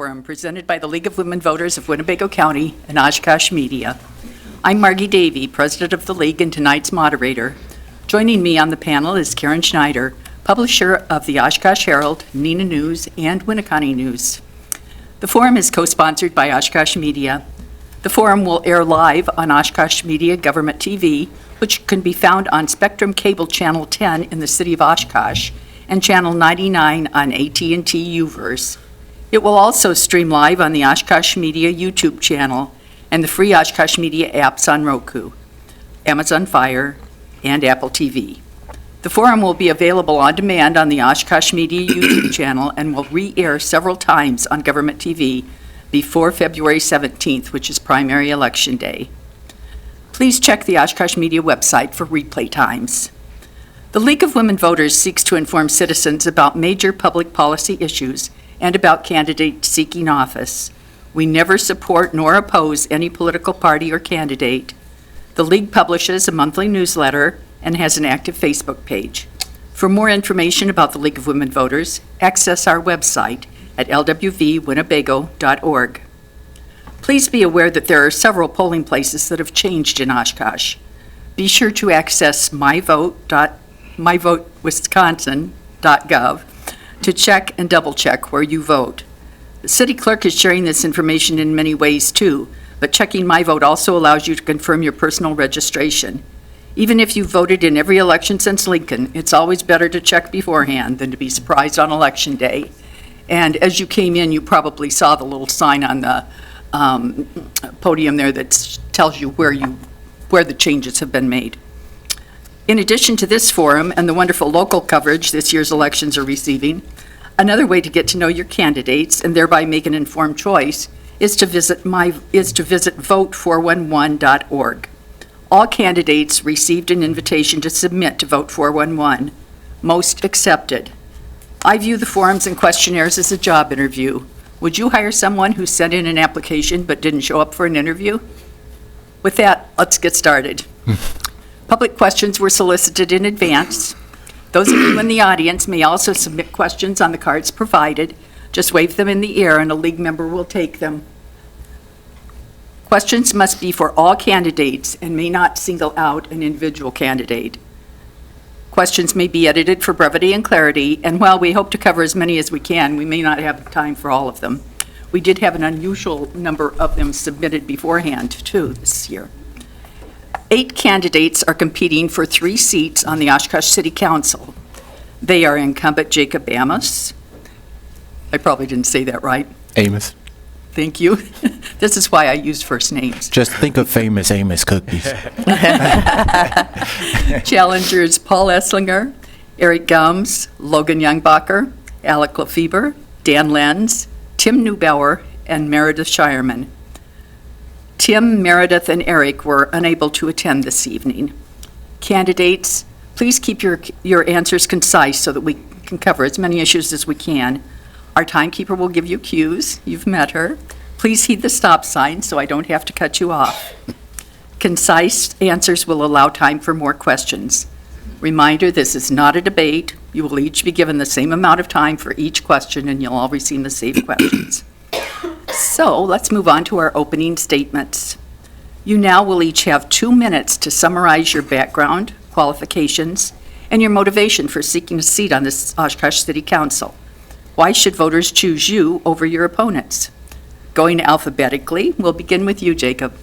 Forum presented by the League of Women Voters of Winnebago County and Oshkosh Media. I'm Margie Davey, President of the League and tonight's moderator. Joining me on the panel is Karen Schneider, publisher of the Oshkosh Herald, Neenah News, and Winneconne News. The Forum is co-sponsored by Oshkosh Media. The Forum will air live on Oshkosh Media Government TV, which can be found on Spectrum Cable Channel 10 in the city of Oshkosh and Channel 99 on AT&T Uverse. It will also stream live on the Oshkosh Media YouTube channel and the free Oshkosh Media apps on Roku, Amazon Fire, and Apple TV. The Forum will be available on demand on the Oshkosh Media YouTube channel and will re-air several times on Government TV before February 17th, which is primary election day. Please check the Oshkosh Media website for replay times. The League of Women Voters seeks to inform citizens about major public policy issues and about candidates seeking office. We never support nor oppose any political party or candidate. The League publishes a monthly newsletter and has an active Facebook page. For more information about the League of Women Voters, access our website at lwwinnebago.org. Please be aware that there are several polling places that have changed in Oshkosh. Be sure to access myvotewisconsin.gov to check and double-check where you vote. The city clerk is sharing this information in many ways too, but checking My Vote also allows you to confirm your personal registration. Even if you voted in every election since Lincoln, it's always better to check beforehand than to be surprised on election day. And as you came in, you probably saw the little sign on the podium there that tells you where the changes have been made. In addition to this forum and the wonderful local coverage this year's elections are receiving, another way to get to know your candidates and thereby make an informed choice is to visit vote411.org. All candidates received an invitation to submit to Vote 411. Most accepted. I view the forums and questionnaires as a job interview. Would you hire someone who sent in an application but didn't show up for an interview? With that, let's get started. Public questions were solicited in advance. Those of you in the audience may also submit questions on the cards provided. Just wave them in the air and a league member will take them. Questions must be for all candidates and may not single out an individual candidate. Questions may be edited for brevity and clarity, and while we hope to cover as many as we can, we may not have time for all of them. We did have an unusual number of them submitted beforehand, too, this year. 8 candidates are competing for 3 seats on the Oshkosh City Council. They are incumbent Jacob Amos. I probably didn't say that right. Amos. Thank you. This is why I use first names. Just think of famous Amos cookies. Challengers Paul Esslinger, Eric Gums, Logan Youngbacher, Alec Lefebvre, Dan Lenz, Tim Neubauer, and Meredith Shireman. Tim, Meredith, and Eric were unable to attend this evening. Candidates, please keep your answers concise so that we can cover as many issues as we can. Our timekeeper will give you cues. You've met her. Please heed the stop sign so I don't have to cut you off. Concise answers will allow time for more questions. Reminder, this is not a debate. You will each be given the same amount of time for each question and you'll all receive the same questions. So let's move on to our opening statements. You now will each have 2 minutes to summarize your background, qualifications, and your motivation for seeking a seat on this Oshkosh City Council. Why should voters choose you over your opponents? Going alphabetically, we'll begin with you, Jacob.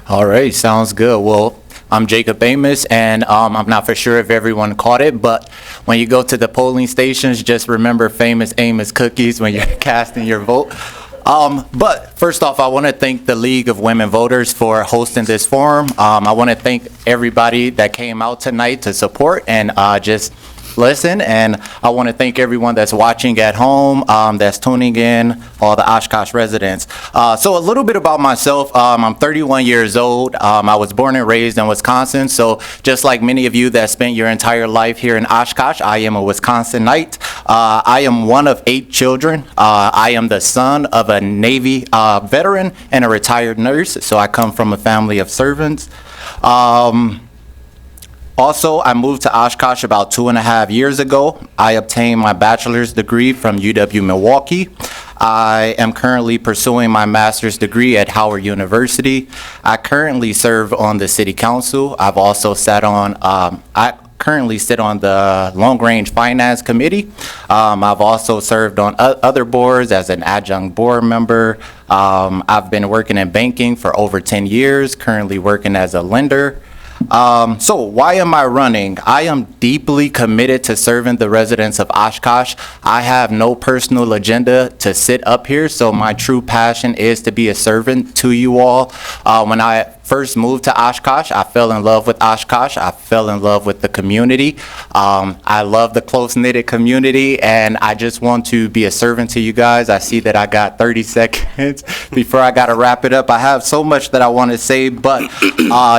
All right, sounds good. Well, I'm Jacob Amos, and I'm not for sure if everyone caught it, but when you go to the polling stations, just remember famous Amos cookies when you're casting your vote. But first off, I want to thank the League of Women Voters for hosting this forum. I want to thank everybody that came out tonight to support and just listen, and I want to thank everyone that's watching at home, that's tuning in, all the Oshkosh residents. So a little bit about myself. I'm 31 years old. I was born and raised in Wisconsin, so just like many of you that spent your entire life here in Oshkosh, I am a Wisconsinite. I am one of 8 children. I am the son of a Navy veteran and a retired nurse, so I come from a family of servants. Also, I moved to Oshkosh about 2.5 years ago. I obtained my bachelor's degree from UW-Milwaukee. I am currently pursuing my master's degree at Howard University. I currently serve on the city council. I've also sat on, I currently sit on the Long Range Finance Committee. I've also served on other boards as an adjunct board member. I've been working in banking for over 10 years, currently working as a lender. So why am I running? I am deeply committed to serving the residents of Oshkosh. I have no personal agenda to sit up here, so my true passion is to be a servant to you all. When I first moved to Oshkosh, I fell in love with Oshkosh. I fell in love with the community. I love the close-knit community, and I just want to be a servant to you guys. I see that I got 30 seconds before I got to wrap it up. I have so much that I want to say, but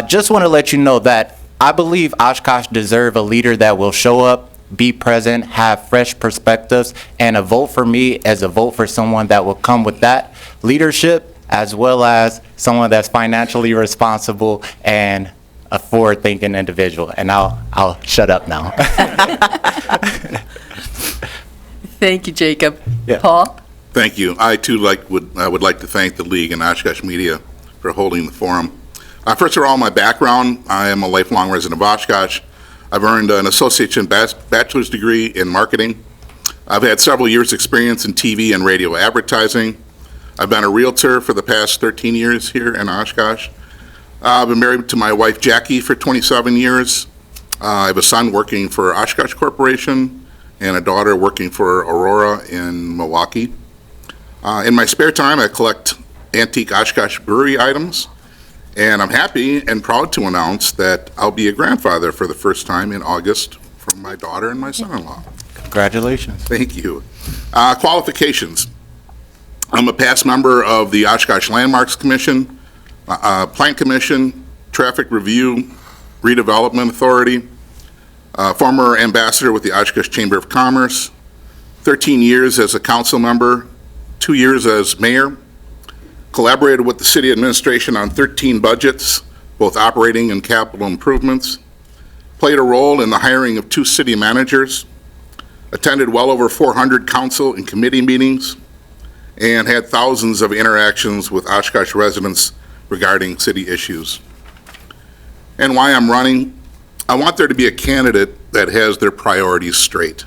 just want to let you know that I believe Oshkosh deserve a leader that will show up, be present, have fresh perspectives, and a vote for me as a vote for someone that will come with that leadership, as well as someone that's financially responsible and a forward-thinking individual. And I'll shut up now. Thank you, Jacob. Yeah. Paul? Thank you. I too would like to thank the League and Oshkosh Media for holding the forum. First of all, my background, I am a lifelong resident of Oshkosh. I've earned an associate's and bachelor's degree in marketing. I've had several years' experience in TV and radio advertising. I've been a realtor for the past 13 years here in Oshkosh. I've been married to my wife Jackie for 27 years. I have a son working for Oshkosh Corporation and a daughter working for Aurora in Milwaukee. In my spare time, I collect antique Oshkosh brewery items, and I'm happy and proud to announce that I'll be a grandfather for the first time in August for my daughter and my son-in-law. Congratulations. Thank you. Qualifications. I'm a past member of the Oshkosh Landmarks Commission, Plan Commission, Traffic Review, Redevelopment Authority, former ambassador with the Oshkosh Chamber of Commerce, 13 years as a council member, 2 years as mayor, collaborated with the city administration on 13 budgets, both operating and capital improvements, played a role in the hiring of 2 city managers, attended well over 400 council and committee meetings, and had thousands of interactions with Oshkosh residents regarding city issues. And why I'm running, I want there to be a candidate that has their priorities straight,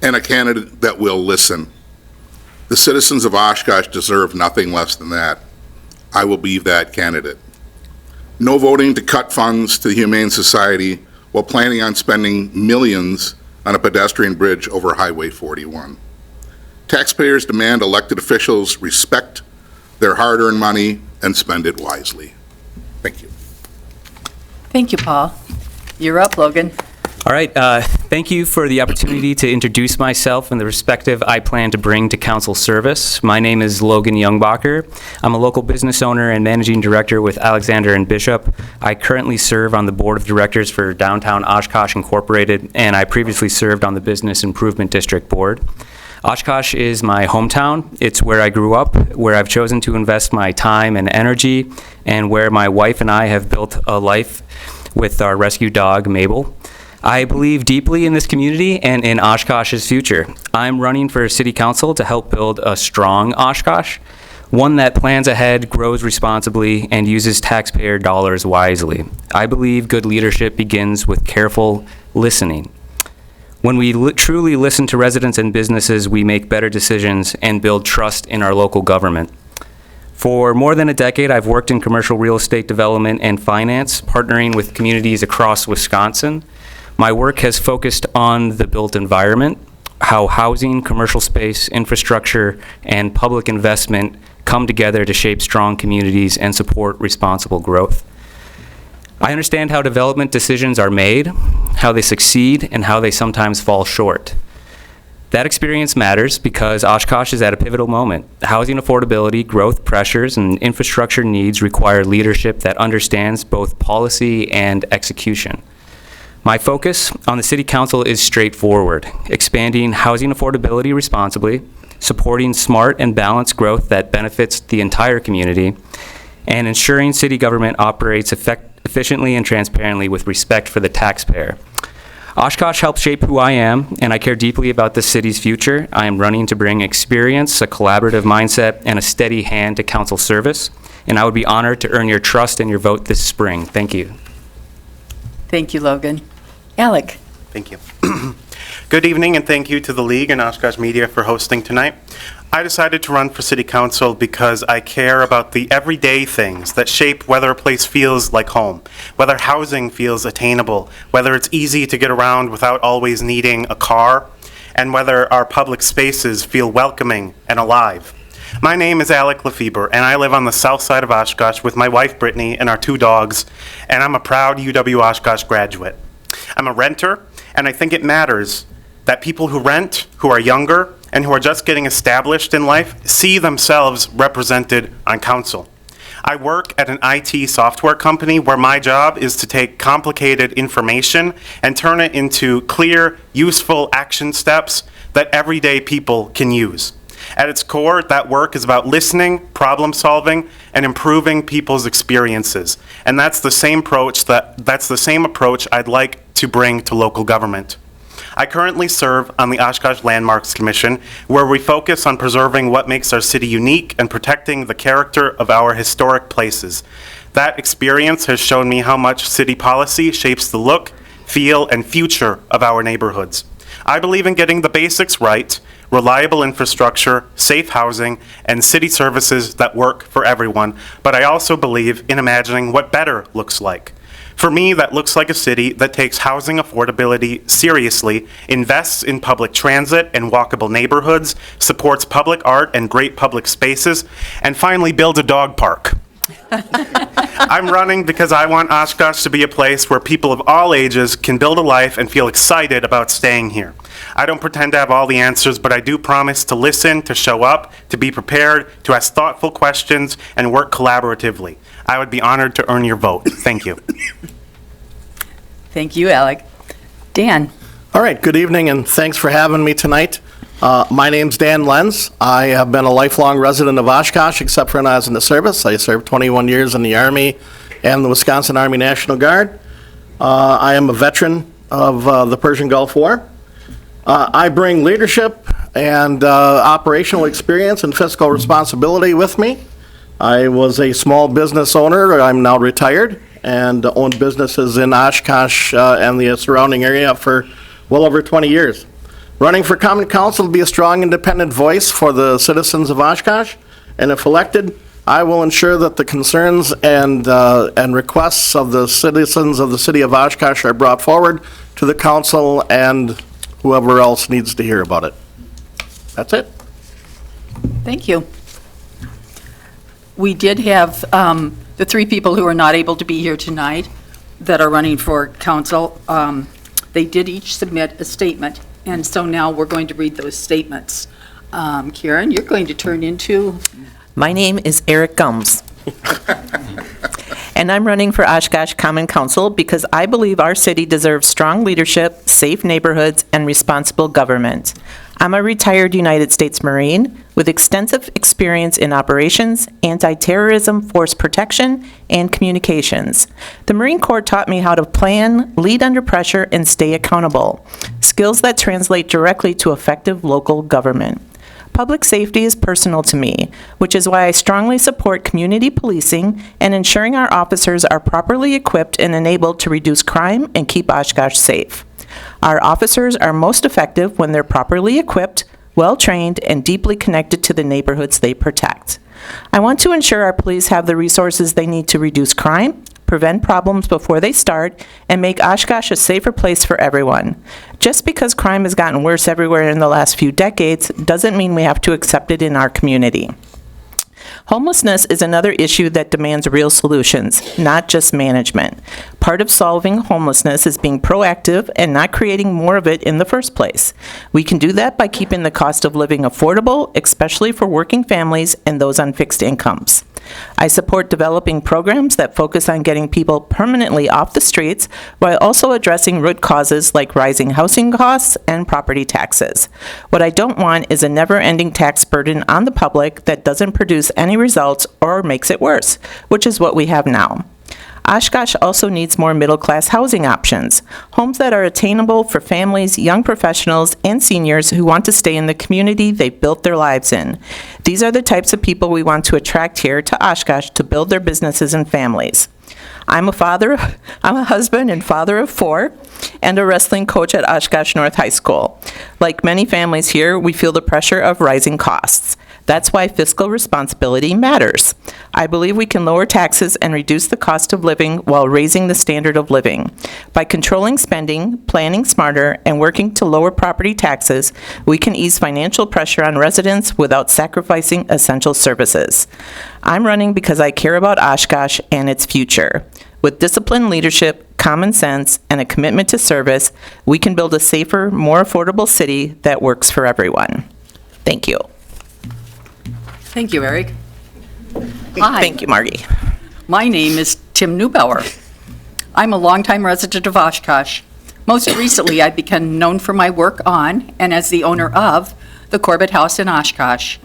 and a candidate that will listen. The citizens of Oshkosh deserve nothing less than that. I will be that candidate. No voting to cut funds to the Humane Society while planning on spending millions on a pedestrian bridge over Highway 41. Taxpayers demand elected officials respect their hard-earned money and spend it wisely. Thank you. Thank you, Paul. You're up, Logan. All right, thank you for the opportunity to introduce myself and the perspective I plan to bring to council service. My name is Logan Youngbacher. I'm a local business owner and managing director with Alexander and Bishop. I currently serve on the board of directors for Downtown Oshkosh Incorporated, and I previously served on the Business Improvement District Board. Oshkosh is my hometown. It's where I grew up, where I've chosen to invest my time and energy, and where my wife and I have built a life with our rescue dog, Mabel. I believe deeply in this community and in Oshkosh's future. I'm running for city council to help build a strong Oshkosh, one that plans ahead, grows responsibly, and uses taxpayer dollars wisely. I believe good leadership begins with careful listening. When we truly listen to residents and businesses, we make better decisions and build trust in our local government. For more than a decade, I've worked in commercial real estate development and finance, partnering with communities across Wisconsin. My work has focused on the built environment, how housing, commercial space, infrastructure, and public investment come together to shape strong communities and support responsible growth. I understand how development decisions are made, how they succeed, and how they sometimes fall short. That experience matters because Oshkosh is at a pivotal moment. Housing affordability, growth pressures, and infrastructure needs require leadership that understands both policy and execution. My focus on the City Council is straightforward: expanding housing affordability responsibly, supporting smart and balanced growth that benefits the entire community, and ensuring city government operates efficiently and transparently with respect for the taxpayer. Oshkosh helps shape who I am, and I care deeply about the city's future. I am running to bring experience, a collaborative mindset, and a steady hand to council service, and I would be honored to earn your trust and your vote this spring. Thank you. Thank you, Logan. Alec? Thank you. Good evening, and thank you to the League and Oshkosh Media for hosting tonight. I decided to run for City Council because I care about the everyday things that shape whether a place feels like home, whether housing feels attainable, whether it's easy to get around without always needing a car, and whether our public spaces feel welcoming and alive. My name is Alec Lefebvre, and I live on the south side of Oshkosh with my wife Brittany and our 2 dogs, and I'm a proud UW Oshkosh graduate. I'm a renter, and I think it matters that people who rent, who are younger, and who are just getting established in life see themselves represented on council. I work at an IT software company where my job is to take complicated information and turn it into clear, useful action steps that everyday people can use. At its core, that work is about listening, problem solving, and improving people's experiences. And that's the same approach I'd like to bring to local government. I currently serve on the Oshkosh Landmarks Commission, where we focus on preserving what makes our city unique and protecting the character of our historic places. That experience has shown me how much city policy shapes the look, feel, and future of our neighborhoods. I believe in getting the basics right, reliable infrastructure, safe housing, and city services that work for everyone, but I also believe in imagining what better looks like. For me, that looks like a city that takes housing affordability seriously, invests in public transit and walkable neighborhoods, supports public art and great public spaces, and finally builds a dog park. I'm running because I want Oshkosh to be a place where people of all ages can build a life and feel excited about staying here. I don't pretend to have all the answers, but I do promise to listen, to show up, to be prepared, to ask thoughtful questions, and work collaboratively. I would be honored to earn your vote. Thank you. Thank you, Alec. Dan? All right, good evening, and thanks for having me tonight. My name's Dan Lenz. I have been a lifelong resident of Oshkosh, except for when I was in the service. I served 21 years in the Army and the Wisconsin Army National Guard. I am a veteran of the Persian Gulf War. I bring leadership and operational experience and fiscal responsibility with me. I was a small business owner. I'm now retired and owned businesses in Oshkosh and the surrounding area for well over 20 years. Running for Common Council to be a strong independent voice for the citizens of Oshkosh, and if elected, I will ensure that the concerns and requests of the citizens of the city of Oshkosh are brought forward to the council and whoever else needs to hear about it. That's it. Thank you. We did have the 3 people who are not able to be here tonight that are running for council. They did each submit a statement, and so now we're going to read those statements. Karen, you're going to turn into... My name is Eric Gums. And I'm running for Oshkosh Common Council because I believe our city deserves strong leadership, safe neighborhoods, and responsible government. I'm a retired United States Marine with extensive experience in operations, anti-terrorism, force protection, and communications. The Marine Corps taught me how to plan, lead under pressure, and stay accountable, skills that translate directly to effective local government. Public safety is personal to me, which is why I strongly support community policing and ensuring our officers are properly equipped and enabled to reduce crime and keep Oshkosh safe. Our officers are most effective when they're properly equipped, well-trained, and deeply connected to the neighborhoods they protect. I want to ensure our police have the resources they need to reduce crime, prevent problems before they start, and make Oshkosh a safer place for everyone. Just because crime has gotten worse everywhere in the last few decades doesn't mean we have to accept it in our community. Homelessness is another issue that demands real solutions, not just management. Part of solving homelessness is being proactive and not creating more of it in the first place. We can do that by keeping the cost of living affordable, especially for working families and those on fixed incomes. I support developing programs that focus on getting people permanently off the streets while also addressing root causes like rising housing costs and property taxes. What I don't want is a never-ending tax burden on the public that doesn't produce any results or makes it worse, which is what we have now. Oshkosh also needs more middle-class housing options, homes that are attainable for families, young professionals, and seniors who want to stay in the community they've built their lives in. These are the types of people we want to attract here to Oshkosh to build their businesses and families. I'm a husband and father of 4, and a wrestling coach at Oshkosh North High School. Like many families here, we feel the pressure of rising costs. That's why fiscal responsibility matters. I believe we can lower taxes and reduce the cost of living while raising the standard of living. By controlling spending, planning smarter, and working to lower property taxes, we can ease financial pressure on residents without sacrificing essential services. I'm running because I care about Oshkosh and its future. With disciplined leadership, common sense, and a commitment to service, we can build a safer, more affordable city that works for everyone. Thank you. Thank you, Eric. Hi. Thank you, Margie. My name is Tim Neubauer. I'm a longtime resident of Oshkosh. Most recently, I became known for my work on and as the owner of the Corbett House in Oshkosh.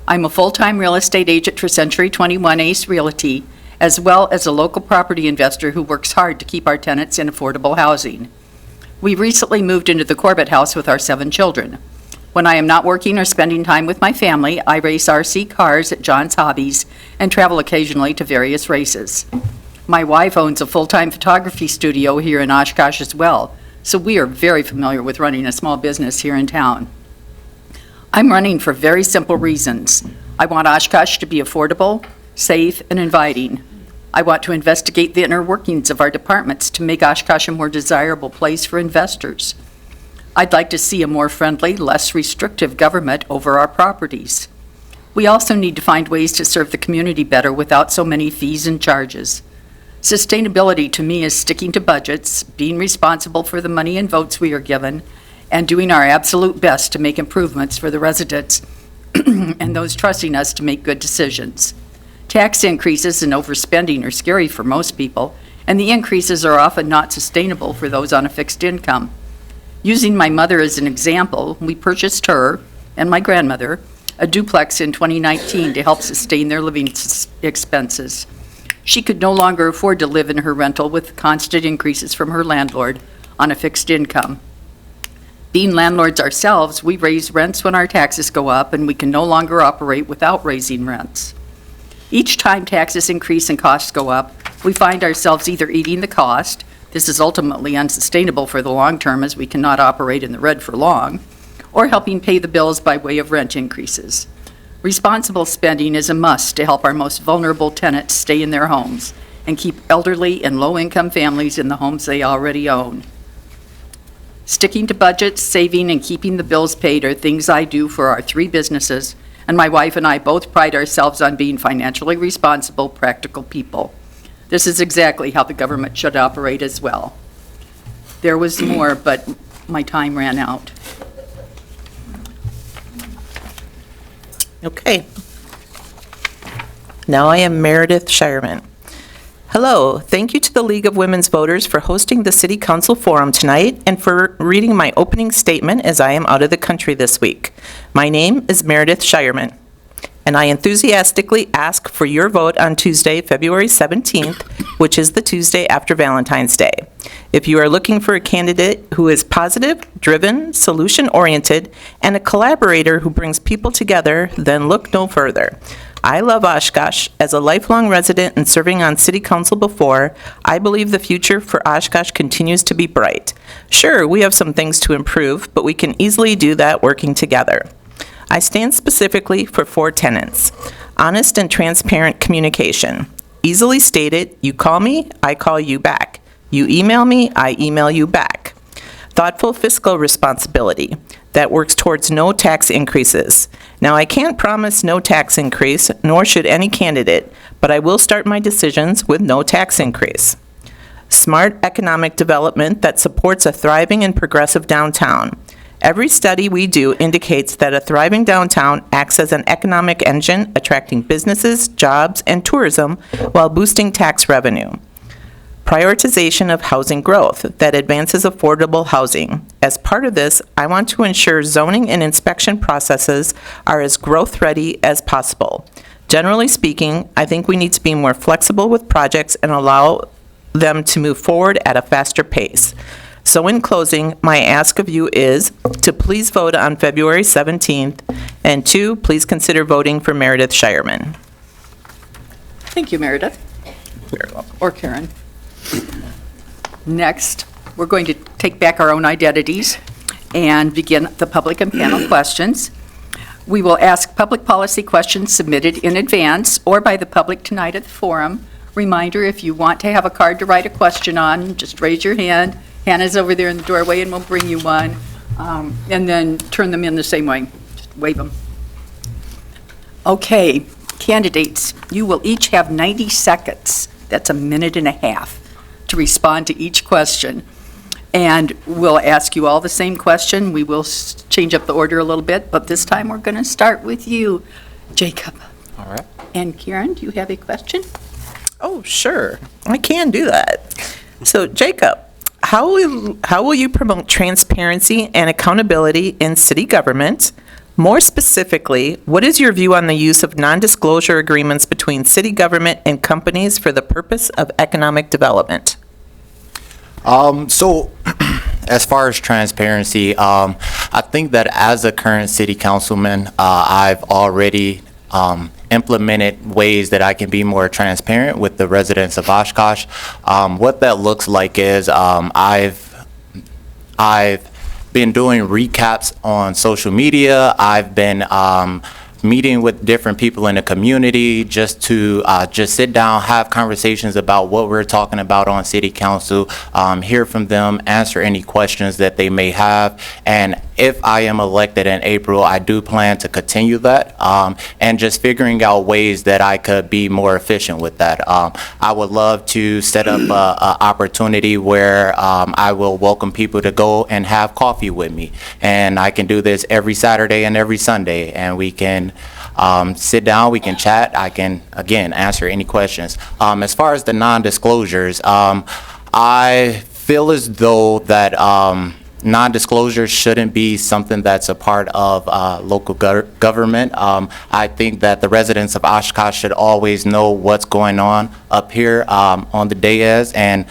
I'm a full-time real estate agent for Century 21 Ace Realty, as well as a local property investor who works hard to keep our tenants in affordable housing. We recently moved into the Corbett House with our 7 children. When I am not working or spending time with my family, I race RC cars at John's Hobbies and travel occasionally to various races. My wife owns a full-time photography studio here in Oshkosh as well, so we are very familiar with running a small business here in town. I'm running for very simple reasons. I want Oshkosh to be affordable, safe, and inviting. I want to investigate the inner workings of our departments to make Oshkosh a more desirable place for investors. I'd like to see a more friendly, less restrictive government over our properties. We also need to find ways to serve the community better without so many fees and charges. Sustainability to me is sticking to budgets, being responsible for the money and votes we are given, and doing our absolute best to make improvements for the residents and those trusting us to make good decisions. Tax increases and overspending are scary for most people, and the increases are often not sustainable for those on a fixed income. Using my mother as an example, we purchased her and my grandmother a duplex in 2019 to help sustain their living expenses. She could no longer afford to live in her rental with constant increases from her landlord on a fixed income. Being landlords ourselves, we raise rents when our taxes go up, and we can no longer operate without raising rents. Each time taxes increase and costs go up, we find ourselves either eating the cost — this is ultimately unsustainable for the long term as we cannot operate in the red for long — or helping pay the bills by way of rent increases. Responsible spending is a must to help our most vulnerable tenants stay in their homes and keep elderly and low-income families in the homes they already own. Sticking to budgets, saving, and keeping the bills paid are things I do for our 3 businesses, and my wife and I both pride ourselves on being financially responsible, practical people. This is exactly how the government should operate as well. There was more, but my time ran out. Okay. Now I am Meredith Shireman. Hello. Thank you to the League of Women's Voters for hosting the City Council Forum tonight and for reading my opening statement as I am out of the country this week. My name is Meredith Shireman, and I enthusiastically ask for your vote on Tuesday, February 17th, which is the Tuesday after Valentine's Day. If you are looking for a candidate who is positive, driven, solution-oriented, and a collaborator who brings people together, then look no further. I love Oshkosh. As a lifelong resident and serving on city council before, I believe the future for Oshkosh continues to be bright. Sure, we have some things to improve, but we can easily do that working together. I stand specifically for 4 tenets: honest and transparent communication. Easily stated, you call me, I call you back. You email me, I email you back. Thoughtful fiscal responsibility that works towards no tax increases. Now, I can't promise no tax increase, nor should any candidate, but I will start my decisions with no tax increase. Smart economic development that supports a thriving and progressive downtown. Every study we do indicates that a thriving downtown acts as an economic engine, attracting businesses, jobs, and tourism while boosting tax revenue. Prioritization of housing growth that advances affordable housing. As part of this, I want to ensure zoning and inspection processes are as growth-ready as possible. Generally speaking, I think we need to be more flexible with projects and allow them to move forward at a faster pace. So in closing, my ask of you is to please vote on February 17th, and 2, please consider voting for Meredith Shireman. Thank you, Meredith. Or Karen. Next, we're going to take back our own identities and begin the public and panel questions. We will ask public policy questions submitted in advance or by the public tonight at the forum. Reminder, if you want to have a card to write a question on, just raise your hand. Hannah's over there in the doorway and we'll bring you one. And then turn them in the same way. Just wave them. Okay, candidates, you will each have 90 seconds. That's a minute and a half to respond to each question. And we'll ask you all the same question. We will change up the order a little bit, but this time we're going to start with you, Jacob. All right. And Karen, do you have a question? Oh, sure. I can do that. So, Jacob, how will you promote transparency and accountability in city government? More specifically, what is your view on the use of non-disclosure agreements between city government and companies for the purpose of economic development? So, as far as transparency, I think that as a current city councilman, I've already implemented ways that I can be more transparent with the residents of Oshkosh. What that looks like is I've been doing recaps on social media. I've been meeting with different people in the community just to just sit down, have conversations about what we're talking about on city council, hear from them, answer any questions that they may have. And if I am elected in April, I do plan to continue that and just figuring out ways that I could be more efficient with that. I would love to set up an opportunity where I will welcome people to go and have coffee with me. And I can do this every Saturday and every Sunday, and we can sit down, we can chat, I can, again, answer any questions. As far as the non-disclosures, I feel as though that non-disclosure shouldn't be something that's a part of local government. I think that the residents of Oshkosh should always know what's going on up here on the dais, and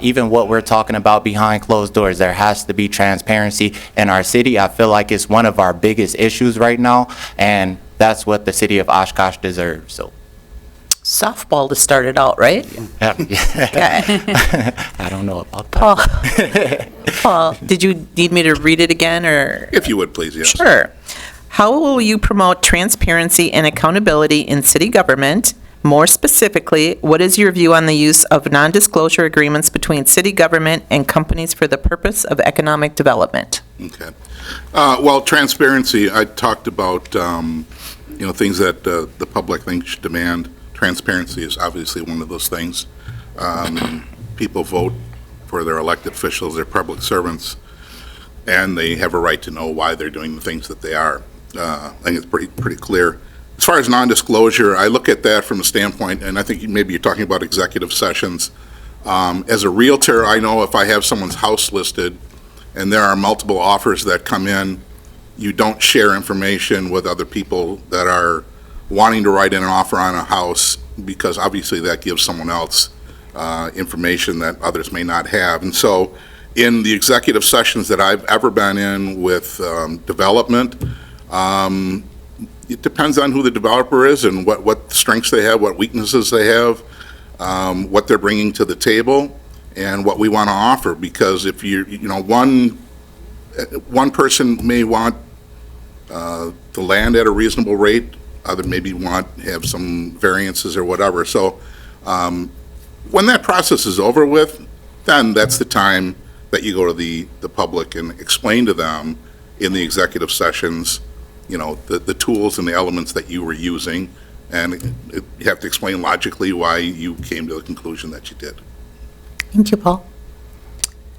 even what we're talking about behind closed doors. There has to be transparency in our city. I feel like it's one of our biggest issues right now, and that's what the city of Oshkosh deserves. So, Softball to start it out, right? yeah. I don't know about that. Paul, did you need me to read it again, or? If you would, please, yes. Sure. How will you promote transparency and accountability in city government? More specifically, what is your view on the use of non-disclosure agreements between city government and companies for the purpose of economic development? Okay. Well, transparency, I talked about, things that the public thinks should demand. Transparency is obviously one of those things. People vote for their elected officials, their public servants, and they have a right to know why they're doing the things that they are. I think it's pretty clear. As far as non-disclosure, I look at that from a standpoint, and I think maybe you're talking about executive sessions. As a realtor, I know if I have someone's house listed and there are multiple offers that come in, you don't share information with other people that are wanting to write in an offer on a house, because obviously that gives someone else information that others may not have. And so in the executive sessions that I've ever been in with development, it depends on who the developer is and what strengths they have, what weaknesses they have, what they're bringing to the table, and what we want to offer. Because if one person may want the land at a reasonable rate, other maybe have some variances or whatever. So when that process is over with, then that's the time that you go to the public and explain to them in the executive sessions, the tools and the elements that you were using, and you have to explain logically why you came to the conclusion that you did. Thank you, Paul.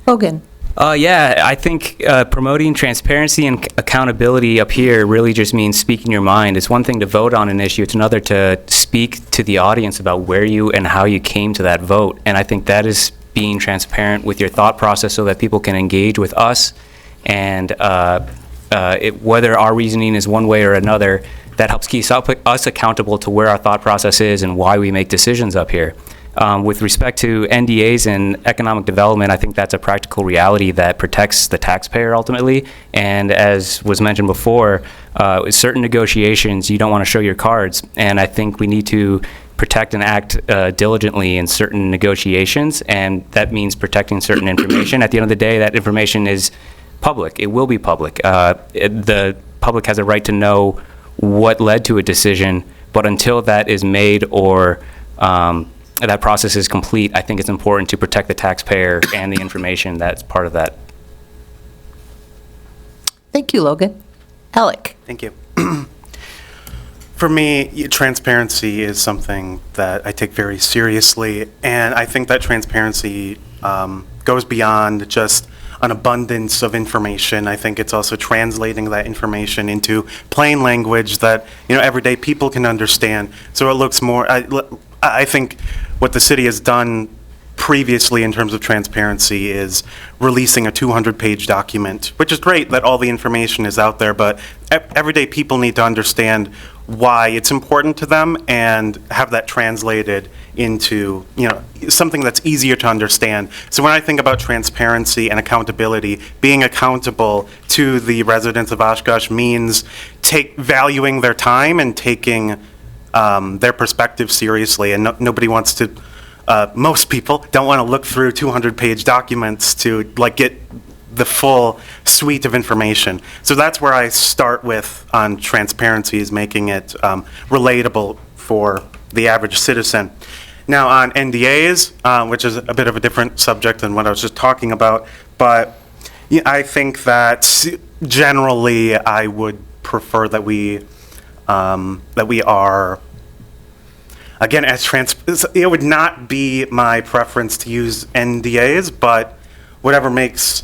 Logan. Yeah, I think promoting transparency and accountability up here really just means speaking your mind. It's one thing to vote on an issue, it's another to speak to the audience about where you and how you came to that vote. And I think that is being transparent with your thought process so that people can engage with us, and whether our reasoning is one way or another, that helps keep us accountable to where our thought process is and why we make decisions up here. With respect to NDAs and economic development, I think that's a practical reality that protects the taxpayer ultimately. And as was mentioned before, with certain negotiations, you don't want to show your cards. And I think we need to protect and act diligently in certain negotiations, and that means protecting certain information. At the end of the day, that information is public. It will be public. The public has a right to know what led to a decision, but until that is made or that process is complete, I think it's important to protect the taxpayer and the information that's part of that. Thank you, Logan. Alec? Thank you. For me, transparency is something that I take very seriously, and I think that transparency goes beyond just an abundance of information. I think it's also translating that information into plain language that, everyday people can understand. So it looks more, I think what the city has done previously in terms of transparency is releasing a 200-page document, which is great that all the information is out there, but everyday people need to understand why it's important to them and have that translated into, something that's easier to understand. So when I think about transparency and accountability, being accountable to the residents of Oshkosh means valuing their time and taking their perspective seriously, and nobody wants to, most people don't want to look through 200-page documents to get the full suite of information. So that's where I start with on transparency, is making it relatable for the average citizen. Now on NDAs, which is a bit of a different subject than what I was just talking about, but I think that generally I would prefer that we are, again, it would not be my preference to use NDAs, but whatever makes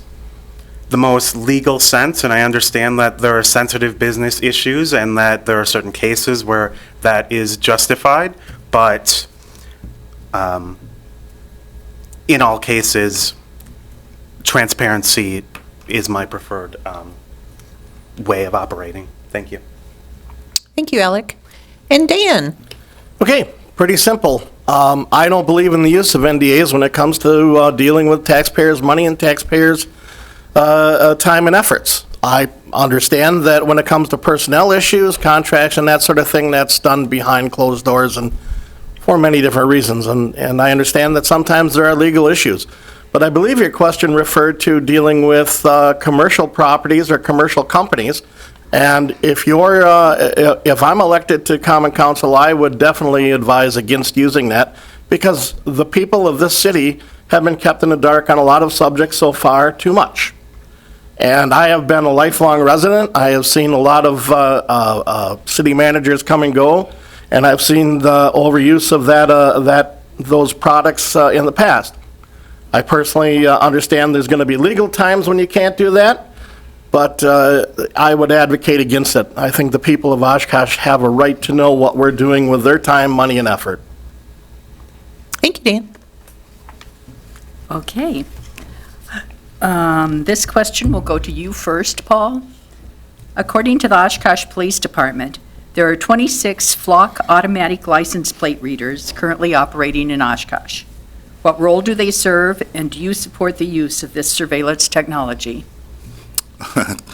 the most legal sense, and I understand that there are sensitive business issues and that there are certain cases where that is justified, but in all cases, transparency is my preferred way of operating. Thank you. Thank you, Alec. And Dan? Okay, pretty simple. I don't believe in the use of NDAs when it comes to dealing with taxpayers' money and taxpayers' time and efforts. I understand that when it comes to personnel issues, contracts, and that sort of thing, that's done behind closed doors and for many different reasons. And I understand that sometimes there are legal issues. But I believe your question referred to dealing with commercial properties or commercial companies. And if I'm elected to Common Council, I would definitely advise against using that, because the people of this city have been kept in the dark on a lot of subjects so far, too much. And I have been a lifelong resident. I have seen a lot of city managers come and go, and I've seen the overuse of those products in the past. I personally understand there's going to be legal times when you can't do that, but I would advocate against it. I think the people of Oshkosh have a right to know what we're doing with their time, money, and effort. Thank you, Dan. Okay. This question will go to you first, Paul. According to the Oshkosh Police Department, there are 26 Flock automatic license plate readers currently operating in Oshkosh. What role do they serve, and do you support the use of this surveillance technology?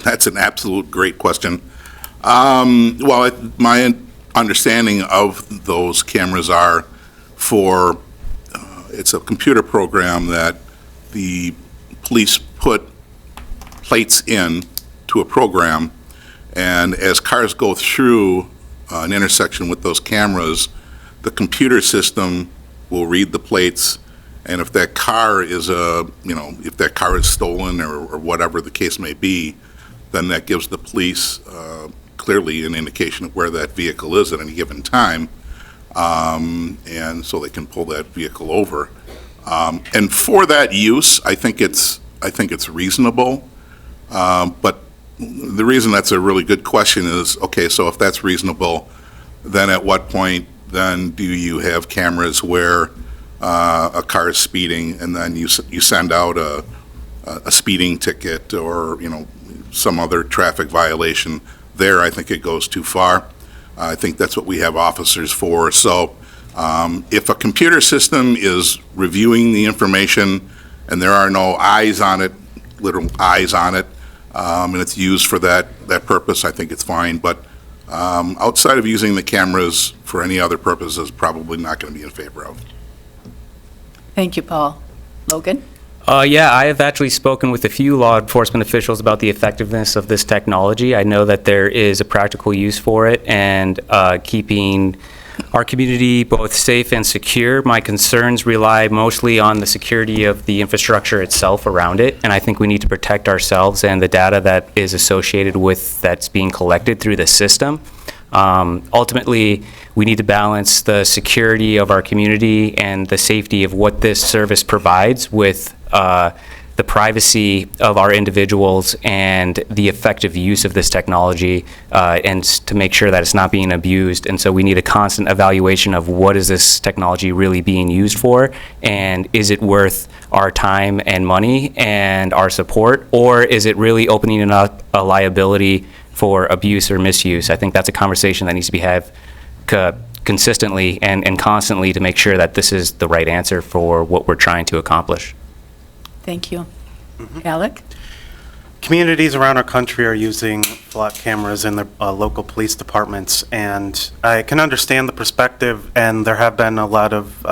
That's an absolute great question. My understanding of those cameras are it's a computer program that the police put plates in to a program, and as cars go through an intersection with those cameras, the computer system will read the plates, and if that car is stolen or whatever the case may be, then that gives the police clearly an indication of where that vehicle is at any given time, and so they can pull that vehicle over. And for that use, I think it's reasonable. But the reason that's a really good question is, okay, so if that's reasonable, then at what point then do you have cameras where a car is speeding and then you send out a speeding ticket or some other traffic violation? There, I think it goes too far. I think that's what we have officers for. So If a computer system is reviewing the information and there are no eyes on it, literal eyes on it, and it's used for that purpose, I think it's fine. But outside of using the cameras for any other purposes, probably not going to be in favor of. Thank you, Paul. Logan? Yeah, I have actually spoken with a few law enforcement officials about the effectiveness of this technology. I know that there is a practical use for it, and keeping our community both safe and secure. My concerns rely mostly on the security of the infrastructure itself around it, and I think we need to protect ourselves and the data that is associated with that's being collected through the system. Ultimately, we need to balance the security of our community and the safety of what this service provides with the privacy of our individuals and the effective use of this technology, and to make sure that it's not being abused. And so we need a constant evaluation of what is this technology really being used for, and is it worth our time and money and our support, or is it really opening up a liability for abuse or misuse? I think that's a conversation that needs to be had consistently and constantly to make sure that this is the right answer for what we're trying to accomplish. Thank you. Alec? Communities around our country are using flock cameras in their local police departments, and I can understand the perspective, and there have been a lot of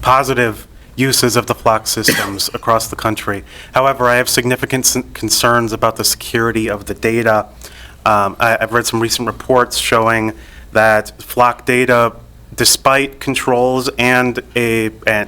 positive uses of the flock systems across the country. However, I have significant concerns about the security of the data. I've read some recent reports showing that flock data, despite controls and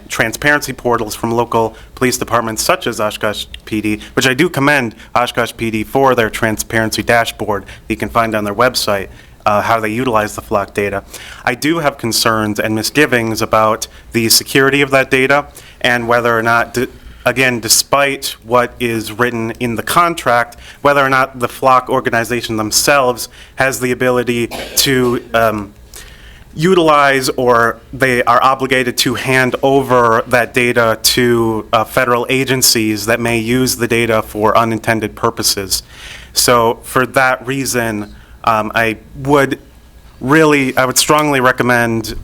transparency portals from local police departments such as Oshkosh PD, which I do commend Oshkosh PD for their transparency dashboard you can find on their website, how they utilize the flock data. I do have concerns and misgivings about the security of that data and whether or not, again, despite what is written in the contract, whether or not the flock organization themselves has the ability to utilize, or they are obligated to hand over that data to federal agencies that may use the data for unintended purposes. So for that reason, I would strongly recommend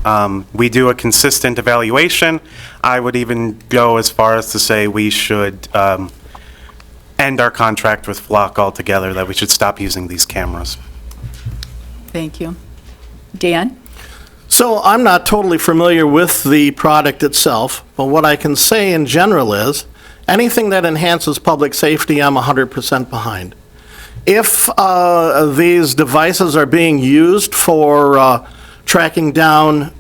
we do a consistent evaluation. I would even go as far as to say we should end our contract with Flock altogether, that we should stop using these cameras. Thank you. Dan? So I'm not totally familiar with the product itself, but what I can say in general is anything that enhances public safety, I'm 100% behind. If these devices are being used for tracking down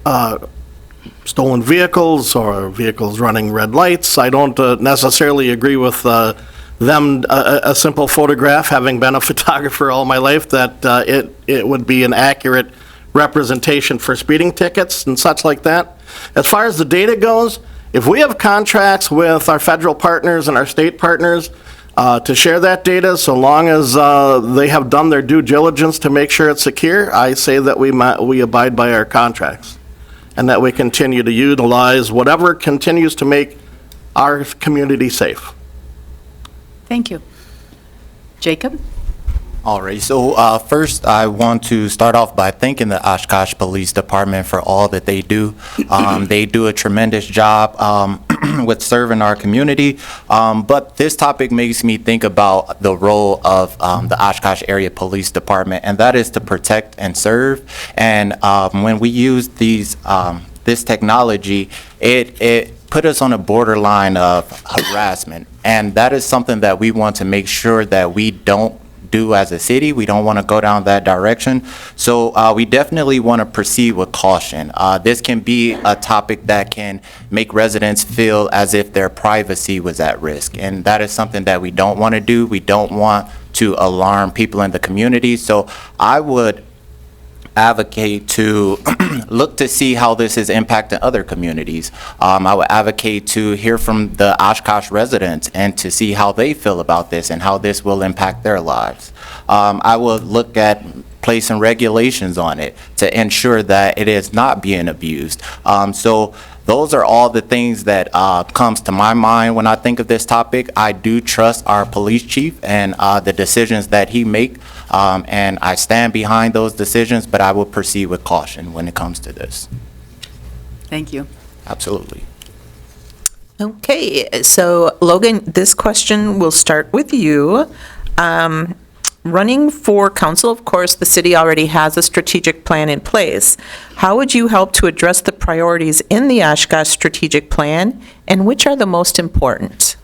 stolen vehicles or vehicles running red lights, I don't necessarily agree with them, a simple photograph, having been a photographer all my life, that it would be an accurate representation for speeding tickets and such like that. As far as the data goes, if we have contracts with our federal partners and our state partners to share that data, so long as they have done their due diligence to make sure it's secure, I say that we abide by our contracts and that we continue to utilize whatever continues to make our community safe. Thank you. Jacob? All right, so first I want to start off by thanking the Oshkosh Police Department for all that they do. They do a tremendous job with serving our community, but this topic makes me think about the role of the Oshkosh Area Police Department, and that is to protect and serve. And when we use this technology, it put us on a borderline of harassment, and that is something that we want to make sure that we don't do as a city. We don't want to go down that direction. So we definitely want to proceed with caution. This can be a topic that can make residents feel as if their privacy was at risk. And that is something that we don't want to do. We don't want to alarm people in the community. So I would advocate to look to see how this is impacting other communities. I would advocate to hear from the Oshkosh residents and to see how they feel about this and how this will impact their lives. I would look at placing regulations on it to ensure that it is not being abused. So those are all the things that comes to my mind when I think of this topic. I do trust our police chief and the decisions that he make, and I stand behind those decisions, but I will proceed with caution when it comes to this. Thank you. Absolutely. Okay, so Logan, this question will start with you. Running for council, of course, the city already has a strategic plan in place. How would you help to address the priorities in the Oshkosh strategic plan, and which are the most important?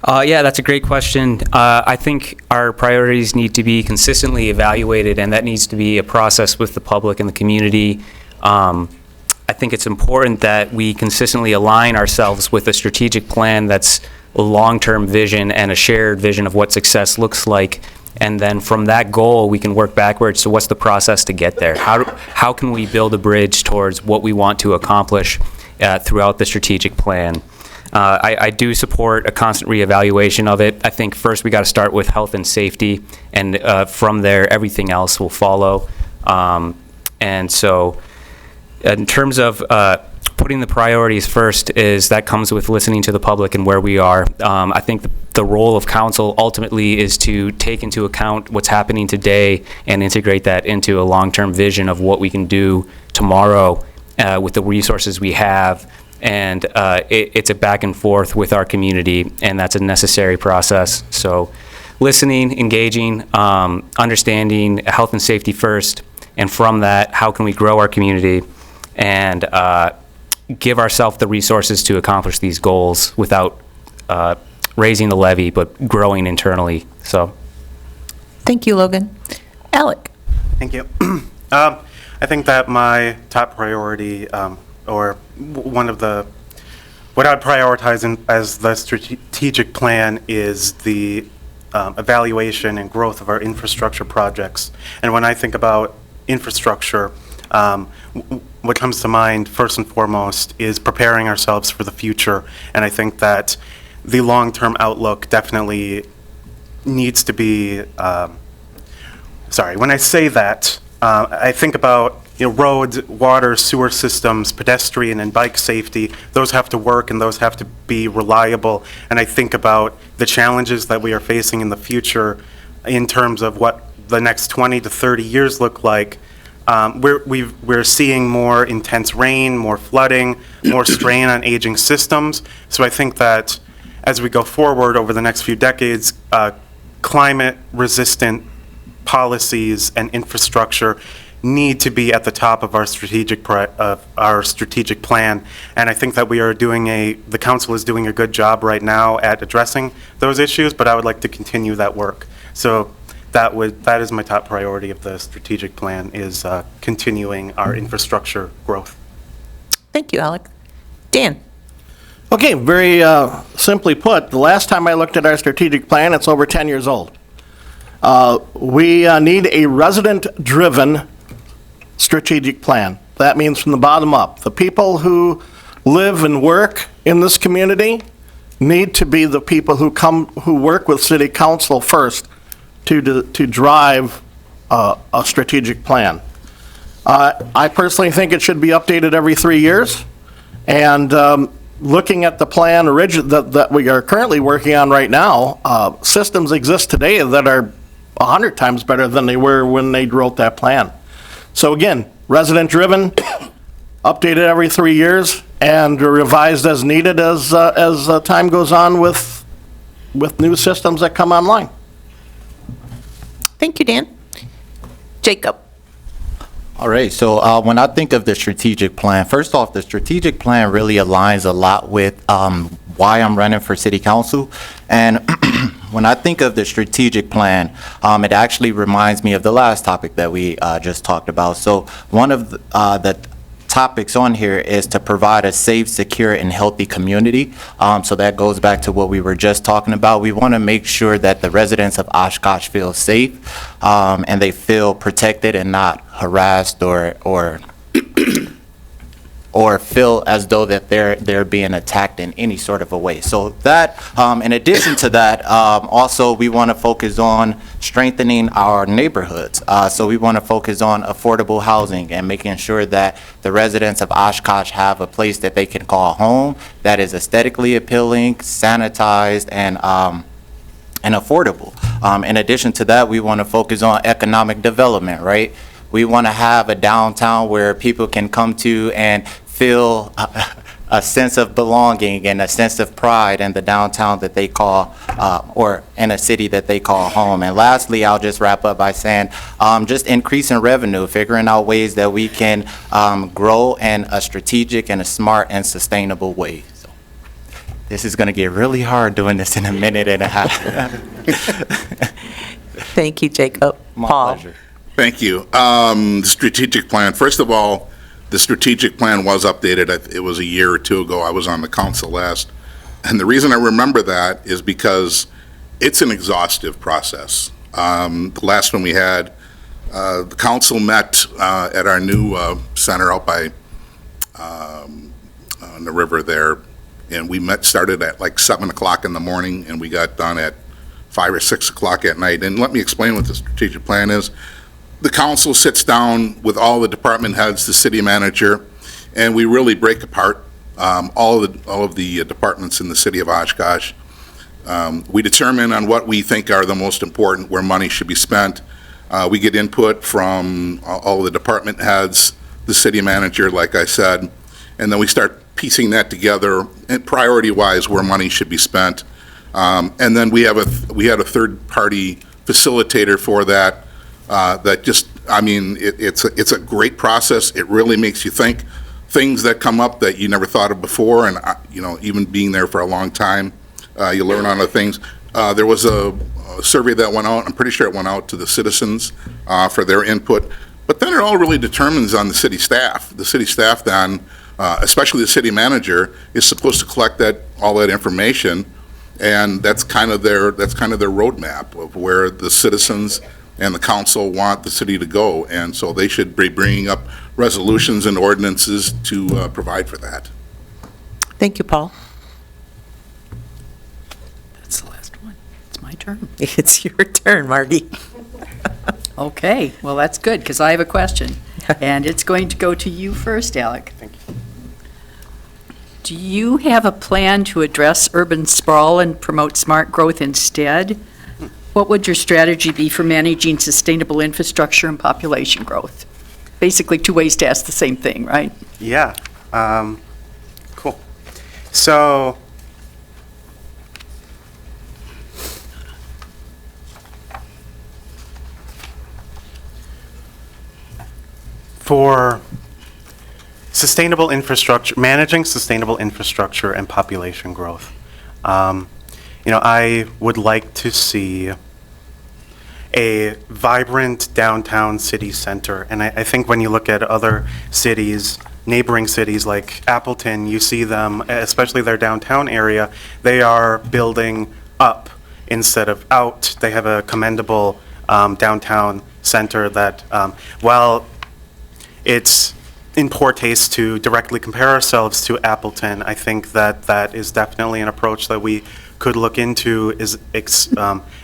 Yeah, that's a great question. I think our priorities need to be consistently evaluated, and that needs to be a process with the public and the community. I think it's important that we consistently align ourselves with a strategic plan that's a long-term vision and a shared vision of what success looks like. And then from that goal, we can work backwards. So what's the process to get there? How can we build a bridge towards what we want to accomplish throughout the strategic plan? I do support a constant reevaluation of it. I think first we got to start with health and safety, and from there, everything else will follow. And so in terms of putting the priorities first, is that comes with listening to the public and where we are. I think the role of council ultimately is to take into account what's happening today and integrate that into a long-term vision of what we can do tomorrow with the resources we have. And it's a back and forth with our community, and that's a necessary process. So listening, engaging, understanding health and safety first, and from that, how can we grow our community and give ourselves the resources to accomplish these goals without raising the levy, but growing internally. So, Thank you, Logan. Alec? Thank you. I think that my top priority, or one of the, what I'd prioritize as the strategic plan is the evaluation and growth of our infrastructure projects. And when I think about infrastructure, what comes to mind first and foremost is preparing ourselves for the future. And I think that the long-term outlook definitely needs to be, when I say that, I think about roads, water, sewer systems, pedestrian and bike safety. Those have to work and those have to be reliable. And I think about the challenges that we are facing in the future in terms of what the next 20 to 30 years look like. We're seeing more intense rain, more flooding, more strain on aging systems. So I think that as we go forward over the next few decades, climate-resistant policies and infrastructure need to be at the top of our strategic plan. And I think that the council is doing a good job right now at addressing those issues, but I would like to continue that work. So that is my top priority of the strategic plan, is continuing our infrastructure growth. Thank you, Alec. Dan? Okay, very simply put, the last time I looked at our strategic plan, it's over 10 years old. We need a resident-driven strategic plan. That means from the bottom up. The people who live and work in this community need to be the people who work with city council first to drive a strategic plan. I personally think it should be updated every 3 years. And looking at the plan that we are currently working on right now, systems exist today that are 100 times better than they were when they wrote that plan. So again, resident-driven, updated every 3 years, and revised as needed as time goes on with new systems that come online. Thank you, Dan. Jacob? All right, so when I think of the strategic plan, first off, the strategic plan really aligns a lot with why I'm running for city council. And when I think of the strategic plan, it actually reminds me of the last topic that we just talked about. So one of the topics on here is to provide a safe, secure, and healthy community. So that goes back to what we were just talking about. We want to make sure that the residents of Oshkosh feel safe and they feel protected and not harassed or feel as though that they're being attacked in any sort of a way. So that, in addition to that, also we want to focus on strengthening our neighborhoods. So we want to focus on affordable housing and making sure that the residents of Oshkosh have a place that they can call home that is aesthetically appealing, sanitized, and affordable. In addition to that, we want to focus on economic development, right? We want to have a downtown where people can come to and feel a sense of belonging and a sense of pride in the downtown that they call, or in a city that they call home. And lastly, I'll just wrap up by saying, just increasing revenue, figuring out ways that we can grow in a strategic and a smart and sustainable way. So this is going to get really hard doing this in a minute and a half. Thank you, Jacob. My Paul? pleasure. Thank you. The strategic plan, first of all, the strategic plan was updated. It was a year or two ago. I was on the council last. And the reason I remember that is because it's an exhaustive process. The last one we had, the council met at our new center out by on the river there, and we started at like 7 o'clock in the morning, and we got done at 5 or 6 o'clock at night. And let me explain what the strategic plan is. The council sits down with all the department heads, the city manager, and we really break apart all of the departments in the city of Oshkosh. We determine on what we think are the most important, where money should be spent. We get input from all the department heads, the city manager, like I said, and then we start piecing that together, and priority-wise, where money should be spent. And then we had a third-party facilitator for that. That just, I mean, it's a great process. It really makes you think. Things that come up that you never thought of before, and, even being there for a long time, you learn on other things. There was a survey that went out, I'm pretty sure it went out to the citizens for their input, but then it all really determines on the city staff. The city staff then, especially the city manager, is supposed to collect all that information, and that's kind of their roadmap of where the citizens and the council want the city to go, and so they should be bringing up resolutions and ordinances to provide for that. Thank you, Paul. That's the last one. It's my turn. It's your turn, Margie. Okay, well, that's good, because I have a question. And it's going to go to you first, Alec. Thank you. Do you have a plan to address urban sprawl and promote smart growth instead? What would your strategy be for managing sustainable infrastructure and population growth? Basically, two ways to ask the same thing, right? Yeah. Cool. So, for sustainable infrastructure, managing sustainable infrastructure and population growth, I would like to see a vibrant downtown city center. And I think when you look at other cities, neighboring cities like Appleton, you see them, especially their downtown area, they are building up instead of out. They have a commendable downtown center that, while it's in poor taste to directly compare ourselves to Appleton, I think that is definitely an approach that we could look into, is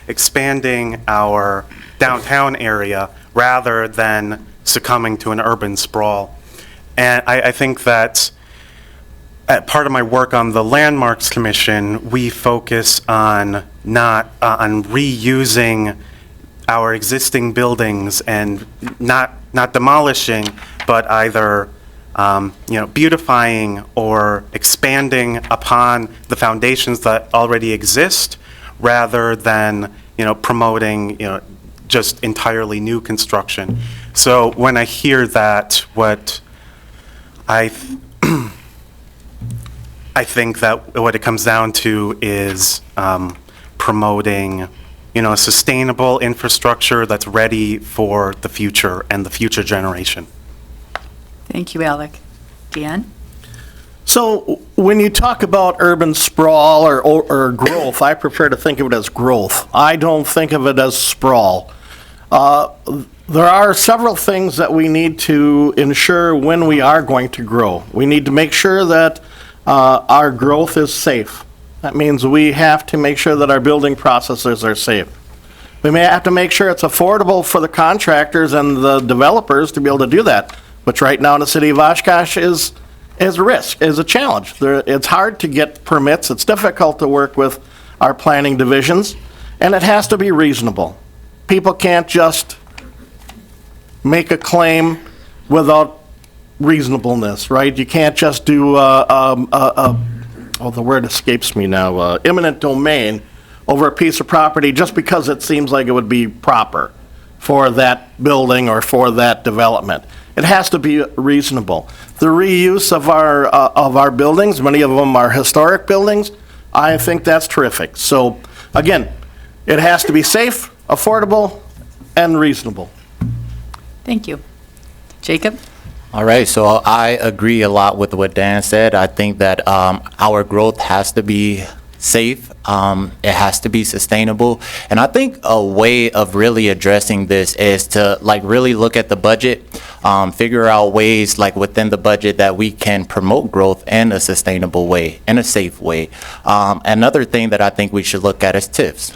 expanding our downtown area rather than succumbing to an urban sprawl. And I think that part of my work on the Landmarks Commission, we focus on on reusing our existing buildings and not demolishing, but either beautifying or expanding upon the foundations that already exist, rather than promoting just entirely new construction. So when I hear that, what I think that what it comes down to is promoting a sustainable infrastructure that's ready for the future and the future generation. Thank you, Alec. Dan? So when you talk about urban sprawl or growth, I prefer to think of it as growth. I don't think of it as sprawl. There are several things that we need to ensure when we are going to grow. We need to make sure that our growth is safe. That means we have to make sure that our building processes are safe. We may have to make sure it's affordable for the contractors and the developers to be able to do that, which right now in the city of Oshkosh is a risk, is a challenge. It's hard to get permits. It's difficult to work with our planning divisions, and it has to be reasonable. People can't just make a claim without reasonableness, right? You can't just do, the word escapes me now, eminent domain over a piece of property just because it seems like it would be proper for that building or for that development. It has to be reasonable. The reuse of our buildings, many of them are historic buildings, I think that's terrific. So, again, it has to be safe, affordable, and reasonable. Thank you. Jacob? All right, so I agree a lot with what Dan said. I think that our growth has to be safe, it has to be sustainable, and I think a way of really addressing this is to like really look at the budget, figure out ways like within the budget that we can promote growth in a sustainable way, in a safe way. Another thing that I think we should look at is TIFs.